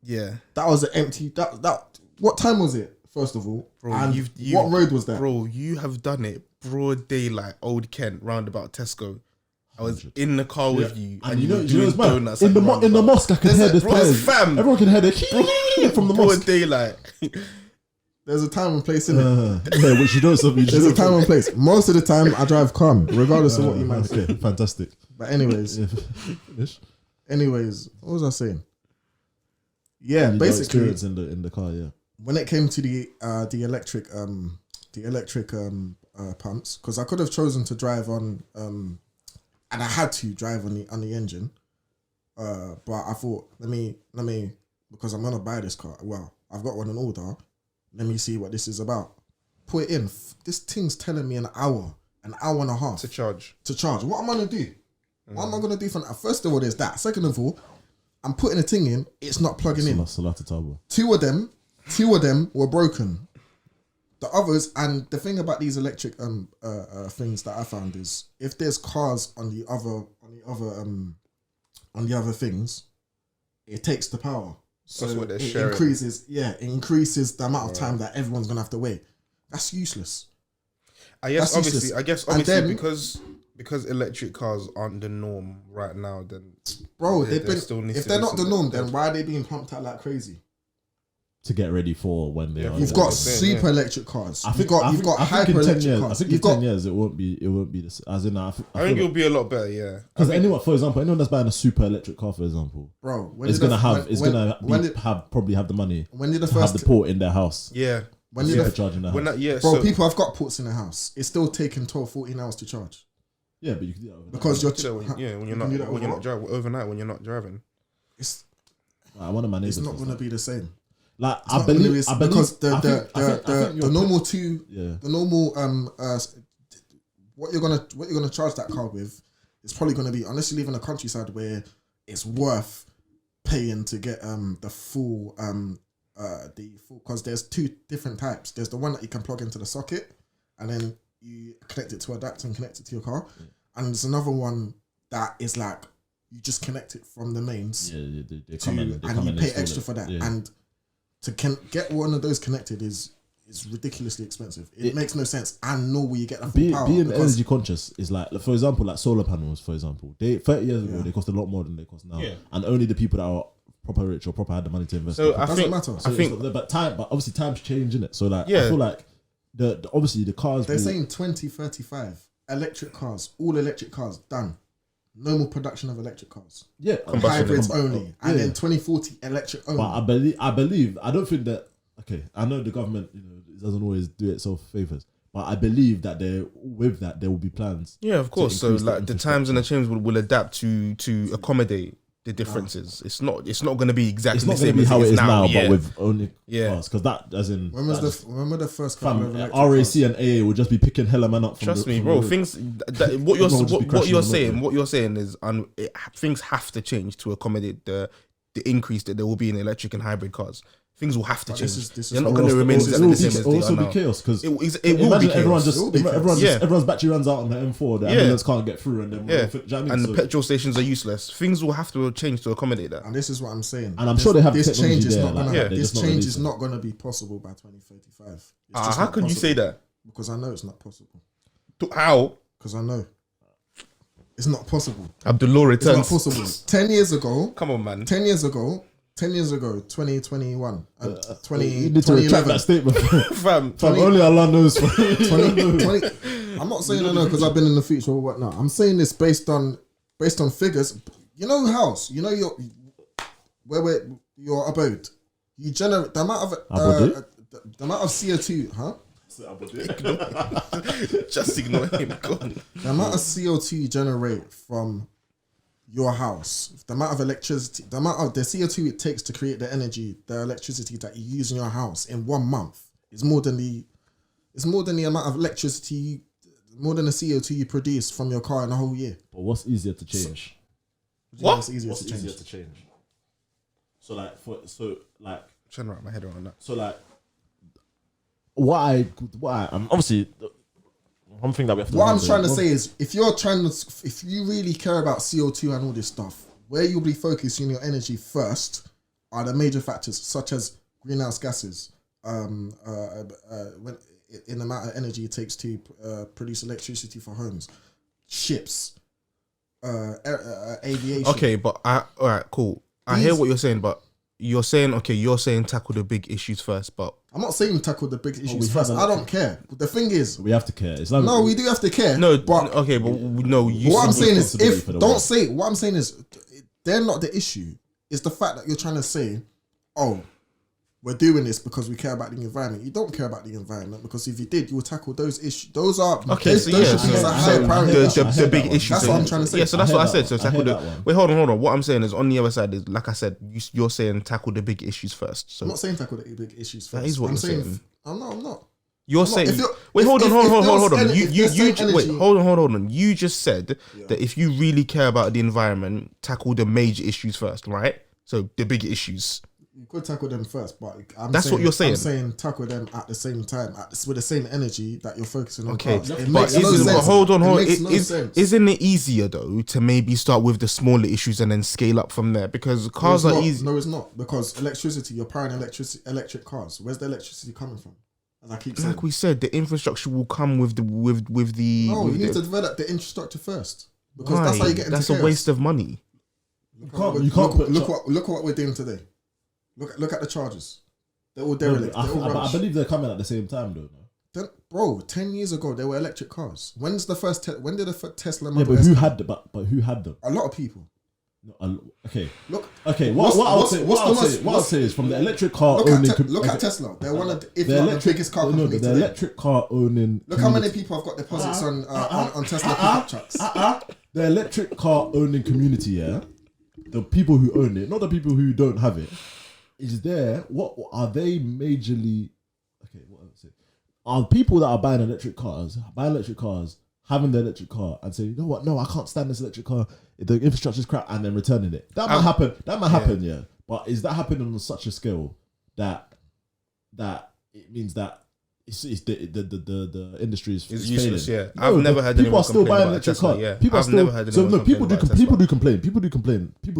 Yeah, That was an empty. That. What time was it? First of all, bro. and what road was that? Bro, you have done it broad daylight, Old Kent, roundabout Tesco. I was in the car with you, and you were doing donuts in at the roundabout. mosque. I can hear the bro, players. fam. Everyone can hear the from the Broad mosque. daylight. There's a time and place in it. Yeah, which you don't. There's a time and place. Most of the time, I drive calm, regardless of what you might say. Okay, fantastic. But anyways, Finish. What was I saying? Yeah, Your basically, experience in the car. Yeah. when it came to the electric pumps, because I could have chosen to drive on and I had to drive on the engine, but I thought let me because I'm gonna buy this car. Well, I've got one in order. Let me see what this is about. Put it in. This thing's telling me an hour and a half To charge. What am I gonna do? What am I gonna do for that? First of all, there's that. Second of all, I'm putting a thing in. It's not plugging in. Salata Tabo. Two of them were broken. The others, and the thing about these electric things that I found is if there's cars on the other things, it takes the power. So That's what they're it sharing. increases the amount of time that everyone's gonna have to wait. That's useless. I guess That's obviously useless. And then- because electric cars aren't the norm right now, then Bro, still needs if to they're be not the some- norm, then why are they being pumped out like crazy? To get ready for when they are. You've Yeah, got I'm saying, super electric cars. I think You've got in hyper 10 electric years. cars. I think You've in 10 got years it won't be this. As in, I I think feel it'll be a lot better. Yeah, because anyone, for example, anyone that's buying a super electric car, for example, bro. probably have the money When did the to have first the port in their house. yeah. when To did the charge in their When house. that, bro? so, People have got ports in their house. It's still taking 12, 14 hours to charge Yeah, but you can do that overnight. because you're so when you're you not can do that when you're not overnight. driving overnight when you're not driving. It's One of my neighbors. not going to be the same. Like It's I not gonna believe be- because I think the you're- normal two Yeah. the normal what you're gonna charge that car with is probably gonna be, unless you live in a countryside where it's worth paying to get the full because there's two different types. There's the one that you can plug into the socket and then you connect it to adapter and connect it to your car, and there's another one that is like you just connect it from the mains Yeah, they to, come in, and you pay install extra it. for that. Yeah. And to get one of those connected is ridiculously expensive. It makes no sense. And know where you get that full power. Being because energy conscious is like, for example, like solar panels. For example, 30 years ago they cost a lot more than they cost now, and only the people that are proper rich or proper had the money to invest. So in I doesn't think matter. I think but obviously times change in it. So like, Yeah. I feel like the obviously the cars. they're will- saying 2035 electric cars, all electric cars done. No more production of electric cars. yeah, Hybrids only, and Yeah. then 2040 electric only. But I believe. I don't think that. Okay, I know the government, doesn't always do itself favors, but I believe that there will be plans. yeah, of course. So increase the like the times and the change will adapt to accommodate the differences. It's not going to be exactly It's the not going same to be as how it is now, yeah. but with only Yeah. cars. Because that, as in, when was the first couple of electric RAC cars? and AA will just be picking hella man up. Trust me, from bro. the road. Things what Everyone will just be crashing on the road. what you're saying is things have to change to accommodate the increase that there will be in electric and hybrid cars. Things will have to change. this is They're not what going to else- remain this is exactly the what same else- as It'll they also are be now. chaos because It will imagine be everyone chaos. just It will be chaos. everyone's battery runs out on the M4. The Yeah. ambulance can't get through, and then Yeah, do you know what I mean? and the So- petrol stations are useless. Things will have to change to accommodate that. And this is what I'm saying. And I'm sure they have this technology change is there, not like, gonna. yeah, they're This just not change is releasing. not gonna be possible by 2035. It's just How not can you say possible. that? Because I know it's not possible. How? Because I know it's not possible. Abdullah It's not returns. possible. 10 years ago, Come on, man. 10 years ago, 2021, You need to 2011. retract that statement. Fam, Only Allah knows. 20, I'm not saying I know because I've been in the future or whatnot. I'm saying this based on figures. You know, house. You know where your abode. You generate the amount of the amount of CO2, huh? just ignore him. Go on. The amount of CO2 you generate from your house, the amount of electricity, the amount of the CO2 it takes to create the energy, the electricity that you use in your house in 1 month is more than the amount of electricity, more than the CO2 you produce from your car in a whole year. But what's easier to change? What? It's easier What's to change. easier to change? So like, Trying to wrap my head around that. what I'm obviously one thing that we have to. What I'm remember trying to say is, if you really care about CO2 and all this stuff, where you'll be focusing your energy first are the major factors such as greenhouse gases, when in the amount of energy it takes to produce electricity for homes, ships, aviation. Okay, but all right, cool. I hear what you're saying, but you're saying tackle the big issues first, but I'm not saying tackle the big issues first. I don't care. The thing is, we have to care. It's like no, we do have to care. no, but okay, but no. what I'm saying is, responsibility what I'm saying is, they're not the issue. It's the fact that you're trying to say, oh, we're doing this because we care about the environment. You don't care about the environment, because if you did, you would tackle those issues. Those are okay. those, So those yeah, should be so a higher priority. the big issues. That's what I'm trying to say. Yeah, so that's what I said. So I tackle hear the. that one. Wait, hold on. What I'm saying is, on the other side is, like I said, you're saying tackle the big issues first. So I'm not saying tackle the big issues first. that is what I'm you're saying. saying. I'm not. You're I'm not. saying. If you're- Wait, hold on. if You there's wait, energy- hold on. You just said that if you really care about the environment, tackle the major issues first, right? So the big issues. You could tackle them first, but That's what you're saying. I'm saying tackle them at the same time, with the same energy that you're focusing on. Okay, cars. It but makes no sense. hold on. It makes no sense. Isn't it easier though to maybe start with the smaller issues and then scale up from there? Because cars are easy. No, it's not, because electricity. You're powering electric cars. Where's the electricity coming from? As I keep saying, Like we said, the infrastructure will come with the no, you need to develop the infrastructure first, because that's how you get into That's chaos. a waste of money. Look what we're doing today. Look at the charges. They're all derelict. They're all I rubbish. believe they're coming at the same time, though. No? Bro, 10 years ago they were electric cars. When did the first Tesla Yeah, Model but S who come? had the but who had them? A lot of people. No, okay. Look. Okay. What's- What I'll what's- say? what's What I'll the say? most- What I'll say is from the electric car Look owning. at Tesla. They're one of the, if the not electric, the biggest car company the today. electric car owning. Look how many people have got deposits on Tesla pickup trucks. The electric car owning community, yeah, the people who own it, not the people who don't have it, is there. What are they majorly? Okay, what I'll say. Are people that are buying electric cars, having the electric car and saying, you know what, no, I can't stand this electric car, the infrastructure's crap, and then returning it. That might happen. That might happen, yeah. But is that happening on such a scale that it means that it's the industry is useless? failing? Yeah, I've never heard people anyone are still complain buying about electric Tesla, cars. yeah. People are I've still, never heard so anyone no, people complain do about people Tesla.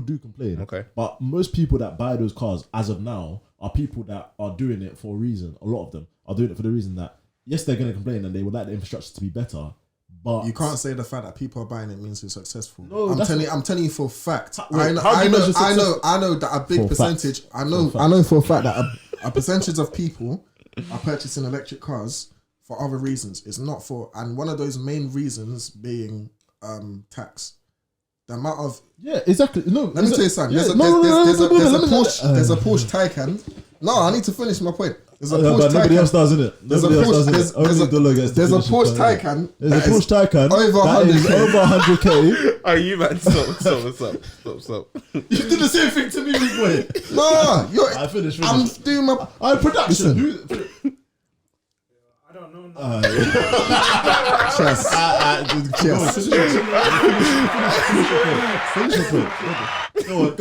do complain. Okay. But most people that buy those cars as of now are people that are doing it for a reason. A lot of them are doing it for the reason that yes, they're going to complain and they would like the infrastructure to be better. But You can't say the fact that people are buying it means it's successful. No, I'm telling you for a fact. Wait, I how do you measure know that a big For a percentage. fact. I know for a fact that a percentage of people are purchasing electric cars for other reasons. It's not for, and one of those main reasons being tax. The amount of yeah, exactly. No, let me tell you something. Yeah, There's a Porsche Taycan. No, I need to finish my point. There's a Porsche but nobody else Taycan. does, innit? There's a Nobody else Porsche. does, innit? Only Dolo gets to There's a finish his Porsche point, innit? Taycan. There's a that is Porsche Taycan over that is 100K. over 100K. Are you man? Stop. You did the same thing to me, big boy. No, I finished. I'm doing my. I production. I don't know. Chess. Finish your point.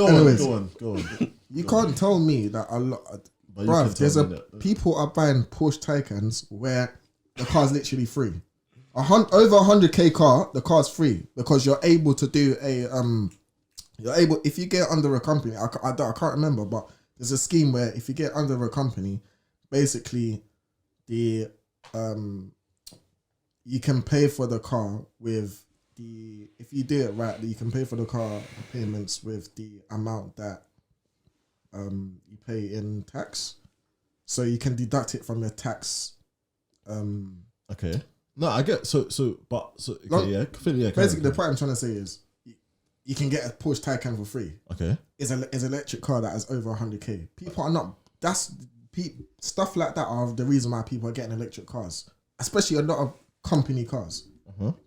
Go on. You can't tell me that a lot, But you can bruv. tell me that. People are buying Porsche Taycans where the car's literally free. Over 100K car, the car's free because you're able to do if you get under a company. I can't remember, but there's a scheme where if you get under a company, basically the you can pay for the car with if you do it right, you can pay for the car payments with the amount that you pay in tax, so you can deduct it from your tax. Okay. No, I get okay, Basically, the point I'm trying to say is you can get a Porsche Taycan for free. okay. It's an electric car that is over 100K. People are not. Stuff like that are the reason why people are getting electric cars, especially a lot of company cars.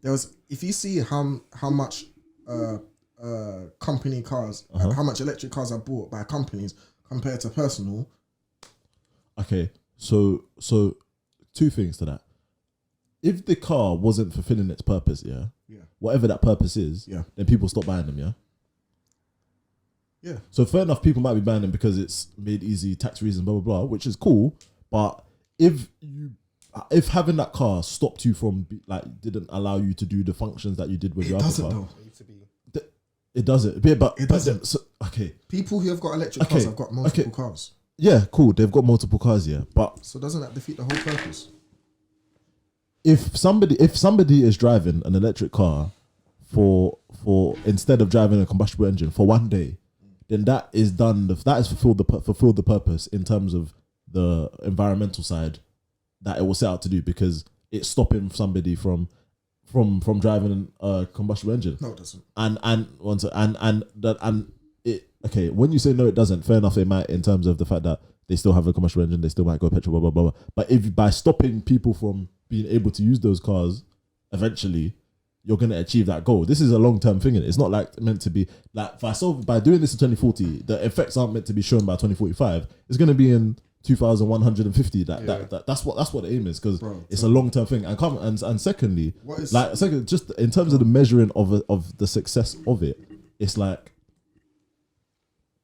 There was, if you see how much company cars, how much electric cars are bought by companies compared to personal. Okay, so two things to that. If the car wasn't fulfilling its purpose, whatever that purpose is, then people stop buying them, Yeah. So fair enough, people might be buying them because it's made easy, tax reasons, blah blah blah, which is cool. But if you if having that car stopped you from didn't allow you to do the functions that you did with It your doesn't other car, though. It needs to be. it doesn't. Yeah, but It doesn't. So, okay, People who have got electric cars have got multiple cars. yeah, cool. They've got multiple cars, yeah, but So doesn't that defeat the whole purpose? if somebody is driving an electric car for instead of driving a combustible engine for one day, then that is done. That is fulfilled the purpose in terms of the environmental side that it was set out to do, because it's stopping somebody from driving a combustible engine. No, it doesn't. Okay, when you say no, it doesn't. Fair enough, it might, in terms of the fact that they still have a combustible engine, they still might go petrol, blah blah blah. But if by stopping people from being able to use those cars, eventually you're going to achieve that goal. This is a long-term thing. It's not like meant to be like by doing this in 2040, the effects aren't meant to be shown by 2045. It's going to be in 2150. That's what the aim is, because it's a long-term thing. And secondly, just in terms of the measuring of the success of it, it's like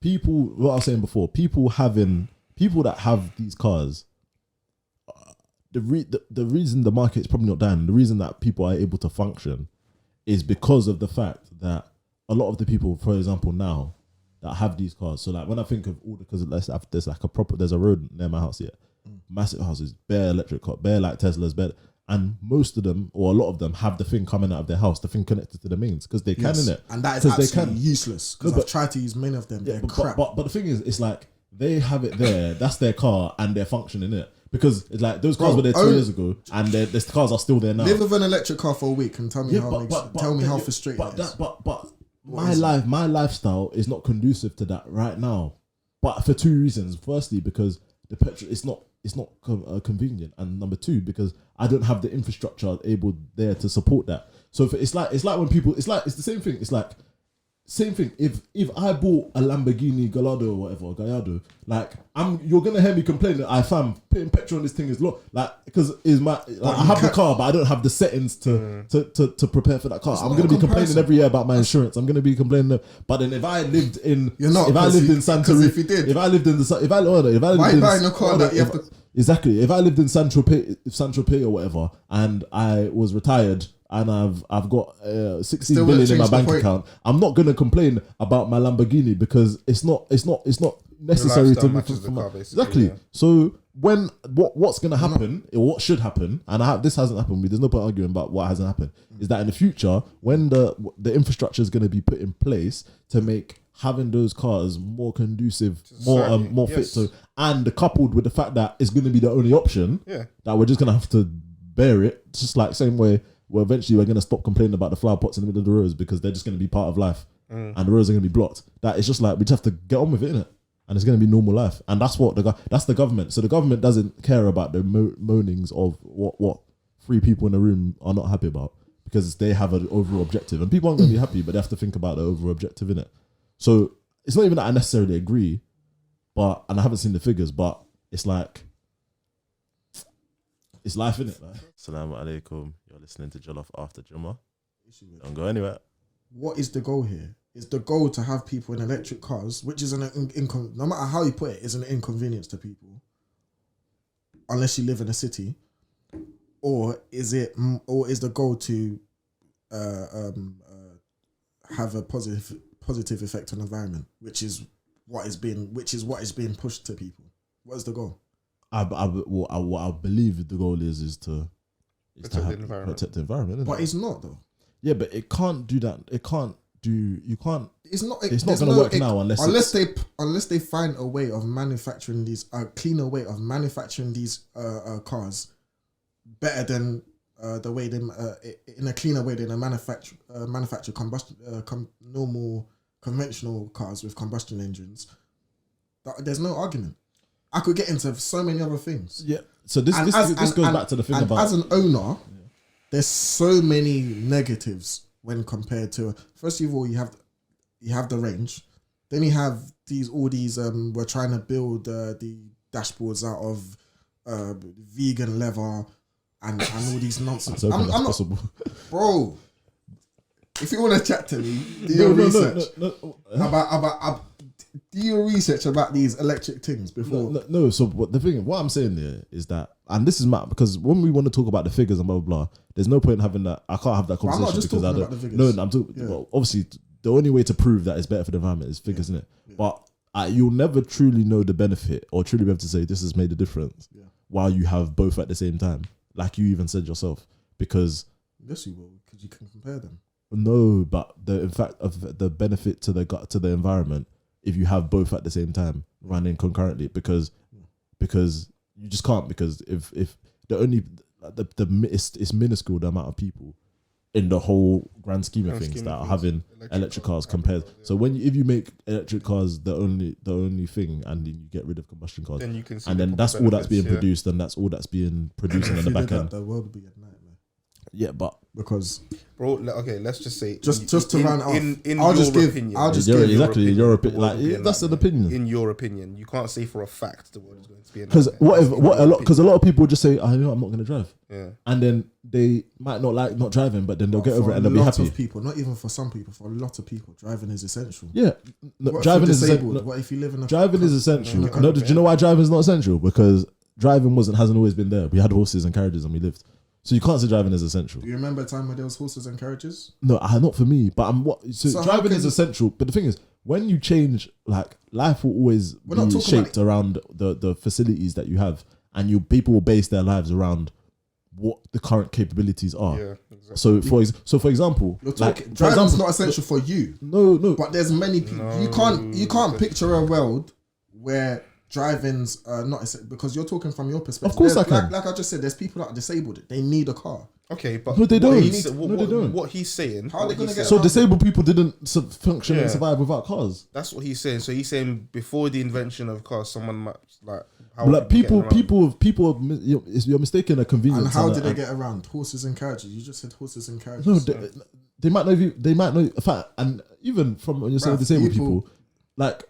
people. What I was saying before, people that have these cars. The reason the market's probably not down, the reason that people are able to function, is because of the fact that a lot of the people, for example, now that have these cars. So like when I think of all because there's a road near my house here, massive houses, bare electric car, bare like Teslas, bare, and most of them or a lot of them have the thing coming out of their house, the thing connected to the mains, because they can, innit? And that is absolutely useless, because I've tried to use many of them. They're crap. But the thing is, it's like they have it there. That's their car and they're functioning it. Because it's like those cars were there 2 years ago, and the cars are still there now. Live with an electric car for a week and tell me how frustrating it is. But my lifestyle is not conducive to that right now. But for 2 reasons. Firstly, because the petrol it's not convenient, and number 2, because I don't have the infrastructure able there to support that. So it's like when people it's the same thing. It's like. Same thing. If I bought a Lamborghini Gallardo or whatever, Gallardo, like you're gonna hear me complaining. Putting petrol on this thing is low, like because I have the car, but I don't have the settings to prepare for that car. I'm gonna be complaining every year about my insurance. I'm gonna be complaining. But then if I lived in, you're not. If I lived in Santorini, if you did, if I lived in the, if I lived why in, buying a car that you have to? Exactly. If I lived in San Tropez or whatever, and I was retired, and I've got 16 billion in my bank account, I'm not gonna complain about my Lamborghini, because it's not necessary to matches the car, exactly. Yeah. So when what's gonna happen, or what should happen, and this hasn't happened. There's no point arguing about what hasn't happened. Is that in the future, when the infrastructure is gonna be put in place to make having those cars more conducive, more fit, so and coupled with the fact that it's gonna be the only option, that we're just gonna have to bear it, just like same way. Well, eventually we're going to stop complaining about the flower pots in the middle of the roads, because they're just going to be part of life, and the roads are going to be blocked. That it's just like we just have to get on with it, innit? And it's going to be normal life, and that's the government. So the government doesn't care about the moanings of what 3 people in a room are not happy about, because they have an overall objective, and people aren't going to be happy, but they have to think about the overall objective, innit? So it's not even that I necessarily agree, and I haven't seen the figures, but it's like. It's life, innit? Like. Assalamu alaikum. You're listening to Jollof after Jummah. Don't go anywhere. What is the goal here? Is the goal to have people in electric cars, which is no matter how you put it, is an inconvenience to people, unless you live in a city, or is the goal to have a positive effect on the environment, which is what is being pushed to people? What is the goal? What I believe the goal is to protect the environment. But it's not though. Yeah, but it can't do that. It can't do. You can't. It's not. It's not going to work now unless they find a way of manufacturing these a cleaner way of manufacturing these cars better than the way they in a cleaner way than a manufacture combustion normal conventional cars with combustion engines. There's no argument. I could get into so many other things. Yeah. So this goes back to the thing about as an owner, there's so many negatives when compared to. First of all, you have the range, then you have all these. We're trying to build the dashboards out of vegan leather and all these nonsense. I'm not possible, bro. If you want to chat to me, do your research about do your research about these electric things before. No. So what I'm saying there is that, and this is mad because when we want to talk about the figures and blah blah blah, there's no point in having that. I can't have that I'm conversation not just because I talking don't. about the figures. No, I'm talking. Yeah. Well, obviously, the only way to prove that it's better for the environment is figures, isn't it? Yeah. But you'll never truly know the benefit or truly be able to say this has made a difference while you have both at the same time, like you even said yourself. Because Yes, you will, because you can compare them. no, but in fact of the benefit to the environment if you have both at the same time running concurrently, because you just can't, because if the only it's minuscule the amount of people in the whole grand scheme of things that are having electric cars compared. So if you make electric cars the only thing, and then you get rid of combustion cars, Then you can see and then that's all that's being produced, and that's all that's being produced in the back end. The world would be a nightmare. Yeah, but Because bro, okay, let's just say just to round it off, in I'll your just give opinion, I'll just your give exactly your opinion. the Like world would be a that's an nightmare. opinion. In your opinion, you can't say for a fact the world is going to be a Because nightmare. because a lot of people just say, I'm not going to drive, Yeah. and then they might not like not driving, but then they'll get for over it and a they'll be lot happy. of people, not even for some people, for a lot of people, driving is essential. Yeah, no, What if driving you're is disabled? essential. What if you live in a Driving is essential. in a No, do you know why driving is not essential? Because driving hasn't always been there. We had horses and carriages and we lived. So you can't say driving is essential. Do you remember a time where there was horses and carriages? No, not for me. But So how driving can is you- essential. But the thing is, when you change, like life will always We're not be talking shaped around the facilities that you have, and people will base their lives around what the current capabilities are. Yeah, exactly. So for example, You're like talking, for driving's example, not essential for you, no, but there's many people. You can't picture a world where driving's not essential, because you're talking from your perspective. Of course There's- I can. Like I just said, there's people that are disabled. They need a car. Okay, but No, they what don't. he's- No, they don't. What he's saying, How are they what gonna he's get saying- so around disabled people didn't function and Yeah. survive without cars. That's what he's saying. So he's saying before the invention of cars, someone might like how But like would you get around? people, you're mistaking a convenience. And how and did a- they get around? Horses and carriages. You just said horses and carriages. No, they might know. They might know. In fact, and even from when you're saying Bruv, disabled people- people, like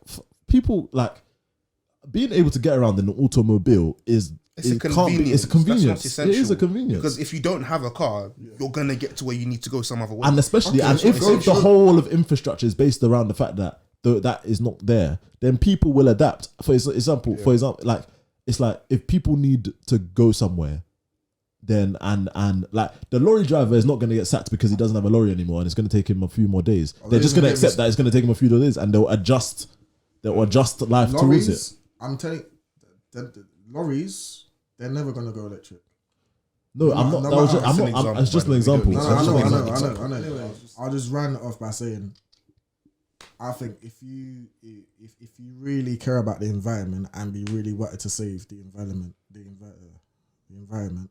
people like being able to get around in an automobile is It's a it can't be- convenience. It's a convenience. That's not It is a essential. convenience. Because if you don't have a car, you're gonna get to where you need to go some other way. And especially, Okay, and so if go the through- whole of infrastructure is based around the fact that that is not there, then people will adapt. For example, like it's like if people need to go somewhere, then and like the lorry driver is not going to get sacked because he doesn't have a lorry anymore, and it's going to take him a few more days. They're just going to accept that it's going to take him a few more days, and they'll adjust life towards Lorries, it. I'm telling you, the lorries, they're never gonna go electric. No, I'm not. no, That was no, just, that's I'm an not. example, It's just by an the way. example. No, It's No, just I an know, example. I know. I'll just round it off by saying, I think if you really care about the environment and be really wanted to save the environment, The environment.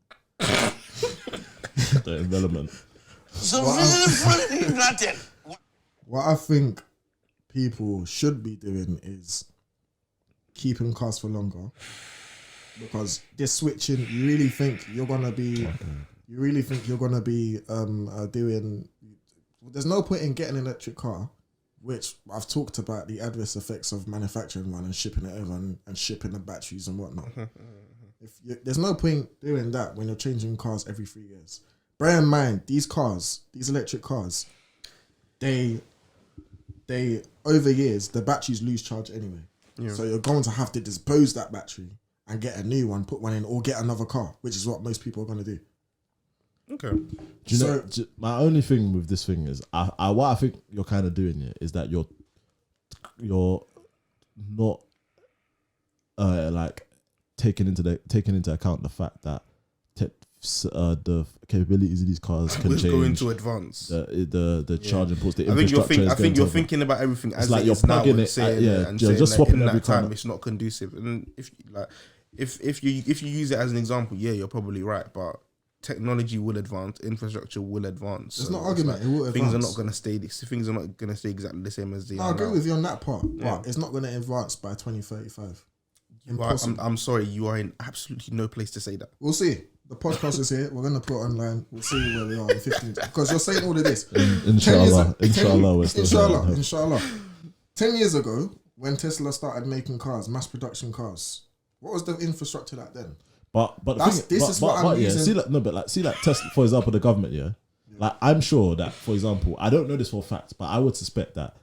So really nothing. what I think people should be doing is keeping cars for longer, because this switching, you really think you're gonna be doing. There's no point in getting an electric car, which I've talked about the adverse effects of manufacturing one and shipping it over and shipping the batteries and whatnot. There's no point doing that when you're changing cars every 3 years. Bear in mind, these electric cars, they over years the batteries lose charge anyway. Yeah. So you're going to have to dispose that battery and get a new one, put one in, or get another car, which is what most people are going to do. Okay. Do you know, my only thing with this thing is, what I think you're kind of doing here is that you're not like taking into account the fact that the capabilities of these cars can Let's change. go into advance. The charging ports, the I think infrastructure. you're thinking about everything as like it you're is now, plugging and it, saying, yeah, and you're saying just that swapping in every that time time. it's not conducive. And if you use it as an example, yeah, you're probably right. But technology will advance, infrastructure will advance. There's So no it's argument. It will things are advance. not going to stay. Things are not going to stay exactly the same as they No, I are agree now. with you on that part, Yeah. but it's not going to advance by 2035. You are- I'm sorry, you are in absolutely no place to say that. We'll see. The podcast is here. We're going to put it online. We'll see where we are in 15. Because you're saying all of this. 10 years Inshallah, ago- inshallah, we're still here. Inshallah. 10 years ago, when Tesla started making cars, mass production cars, what was the infrastructure like then? But the That's- thing, this is what I'm yeah, using. see like Tesla, for example, the government, yeah. Like I'm sure that, for example, I don't know this for a fact, but I would suspect that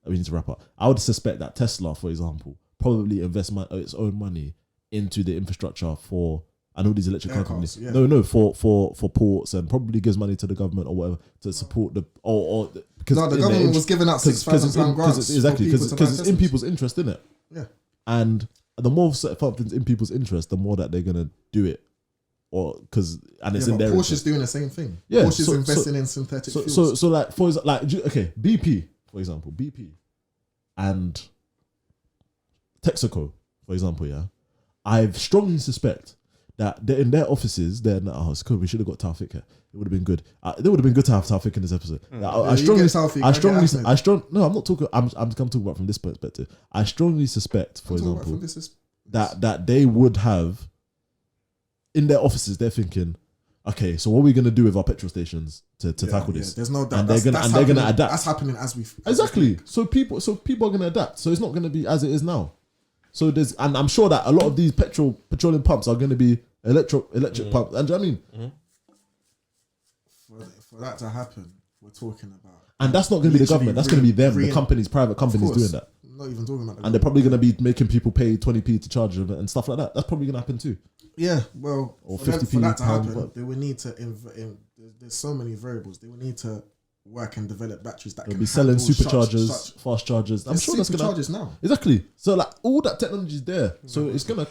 we need to wrap up. I would suspect that Tesla, for example, probably invest its own money into the infrastructure for. And all these electric car companies. Yeah. No, for ports, and probably gives money to the government or whatever to support the because the government was giving out £6,000 grants. Exactly, because it's in people's interest, isn't it? Yeah. And the more something's in people's interest, the more that they're gonna do it, it's in their. Porsche's doing the same thing. Yeah, Porsche's investing in synthetic fuels. So like BP, for example, BP, and Texaco, for example, yeah, I strongly suspect that they're in their offices, they're in the house. Cool, we should have got Taufik here. It would have been good. It would have been good to have Taufik in this episode. No, I'm not talking. I'm talking about from this perspective. I strongly suspect, for example, that they would have in their offices. They're thinking, okay, so what are we gonna do with our petrol stations to tackle this? There's no doubt. And they're gonna adapt. That's happening as we exactly. So people are gonna adapt. So it's not gonna be as it is now. So and I'm sure that a lot of these petroleum pumps are going to be electric pumps. And do you know what I mean? For that to happen, we're talking about. And that's not going to be the government. That's going to be them, the companies, private companies doing that. I'm not even talking about. And they're probably going to be making people pay 20p to charge them and stuff like that. That's probably going to happen too. Yeah, well, or for 50p that to happen, they will need to. There's so many variables. They will need to work and develop batteries that can be selling superchargers, fast chargers. I'm sure that's gonna now. Exactly. So like all that technology is there. So it's gonna.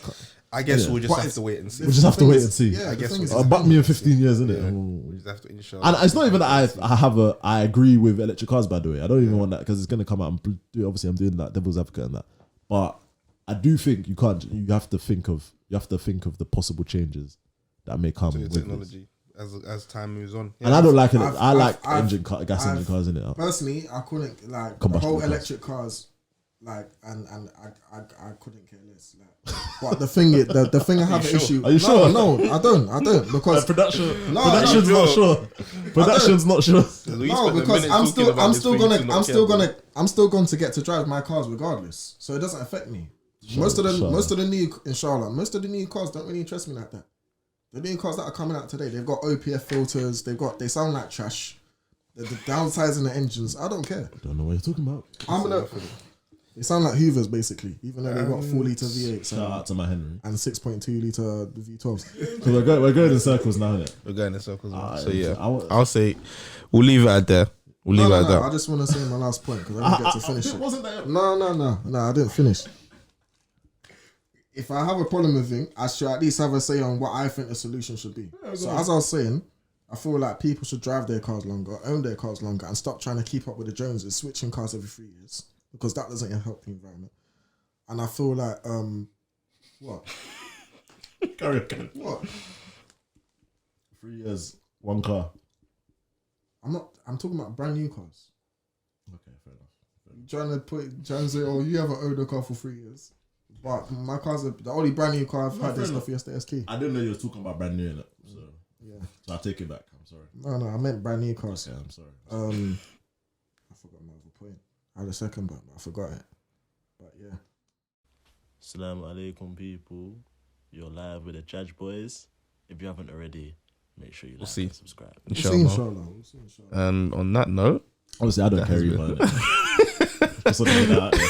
I guess we'll just have to wait and see. We'll just have to wait and see. Yeah, I guess back me in 15 years, isn't it? We'll just have to ensure. And it's not even that I agree with electric cars. By the way, I don't even want that because it's gonna come out and do. Obviously, I'm doing that devil's advocate and that. But I do think you can't. You have to think of the possible changes that may come with technology. As time moves on, and I don't like it. I like gas engine cars in it. Personally, I couldn't like Combustion the whole cars. electric cars, like and I couldn't care less. Like, but the thing I have an issue. Are you sure? No, I don't because production's not sure. Production's not sure. No, because I'm still going to get to drive my cars regardless, so it doesn't affect me. Most of the new cars don't really interest me like that. The new cars that are coming out today, they've got OPF filters. They sound like trash. They're downsizing the engines. I don't care. I don't know what you're talking about. They sound like Hoovers basically, even though they've got 4-litre V8s. Shout out to my Henry. And 6.2-litre V12s. So we're going in circles now, innit? We're going in circles now. So yeah, I'll say we'll leave it at there. I just want to say my last point because I didn't get to finish it. Wasn't that? No, I didn't finish. If I have a problem with it, I should at least have a say on what I think the solution should be. So as I was saying, I feel like people should drive their cars longer, own their cars longer, and stop trying to keep up with the Joneses, switching cars every 3 years, because that doesn't help the environment. And I feel like, what? Carry on. What? 3 years, one car. I'm talking about brand new cars. Okay, fair enough. Trying to say, oh, you haven't owned a car for 3 years. But my car's the only brand new car I've had is the Fiesta ST. I didn't know you were talking about brand new in it. So yeah. So I take it back. I'm sorry. No, I meant brand new cars. Okay, I'm sorry. I forgot my other point. I had a second, but I forgot it. But yeah. Assalamu alaikum, people. You're live with the Judge Boys. If you haven't already, make sure you like and subscribe. Inshallah. And on that note, obviously I don't care either. Just want to get that out there.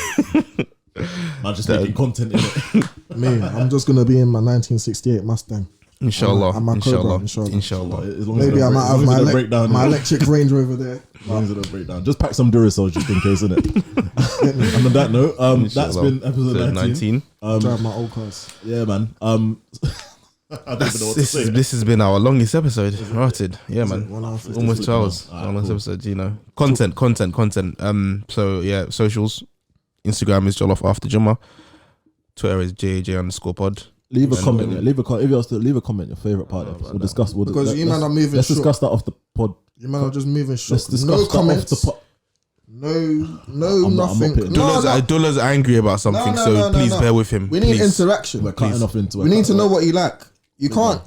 I'm just making content in it. Me, I'm just gonna be in my 1968 Mustang. Inshallah. And my Cobra, inshallah. Maybe I might have my electric Range Rover there. As long as it don't break down. Just pack some Duracells just in case, innit? And on that note, that's been episode 19. Drive my old cars. Yeah, man. I don't even know what to say. This has been our longest episode. Rotted. Yeah, man. 1 hour 50. Almost 2 hours. Longest episode, you know. Content. So yeah, socials. Instagram is Jollof after Jummah. Twitter is JJ_pod. Leave a comment. Yeah. Leave a comment. Your favorite part of it. We'll discuss. Because you man are moving. Let's discuss that off the pod. You man are just moving short. Let's discuss no comments. Off the pod. No, nothing. Dollars angry about something, so please bear with him. We need interaction. We're cutting off into it. We need to know what you like. You can't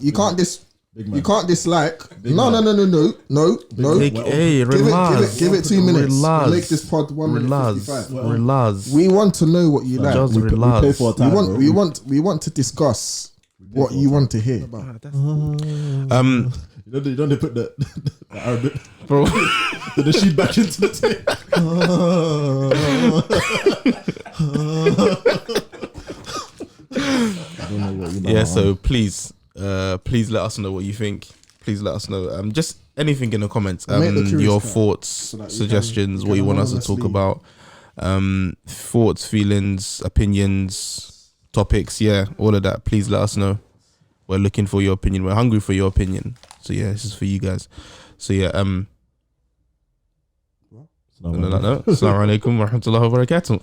dislike. No. Hey, relax. Give it 2 minutes. Relax. Make this pod 1 minute 55. Relax. We want to know what you like. Just We relax. pay for a time, We want to discuss what you want to hear. You know they put the Arabic Bro. the sheet back into the tape. I don't know what you know. Yeah, so please let us know what you think. Please let us know. Just anything in the comments. Make the curious Your cat thoughts, so that you suggestions, can what you want us to talk anonymously- about. Thoughts, feelings, opinions, topics, yeah, all of that. Please let us know. We're looking for your opinion. We're hungry for your opinion. So yeah, this is for you guys. So yeah, on that note, assalamu alaikum wa rahmatullahi wa barakatuh.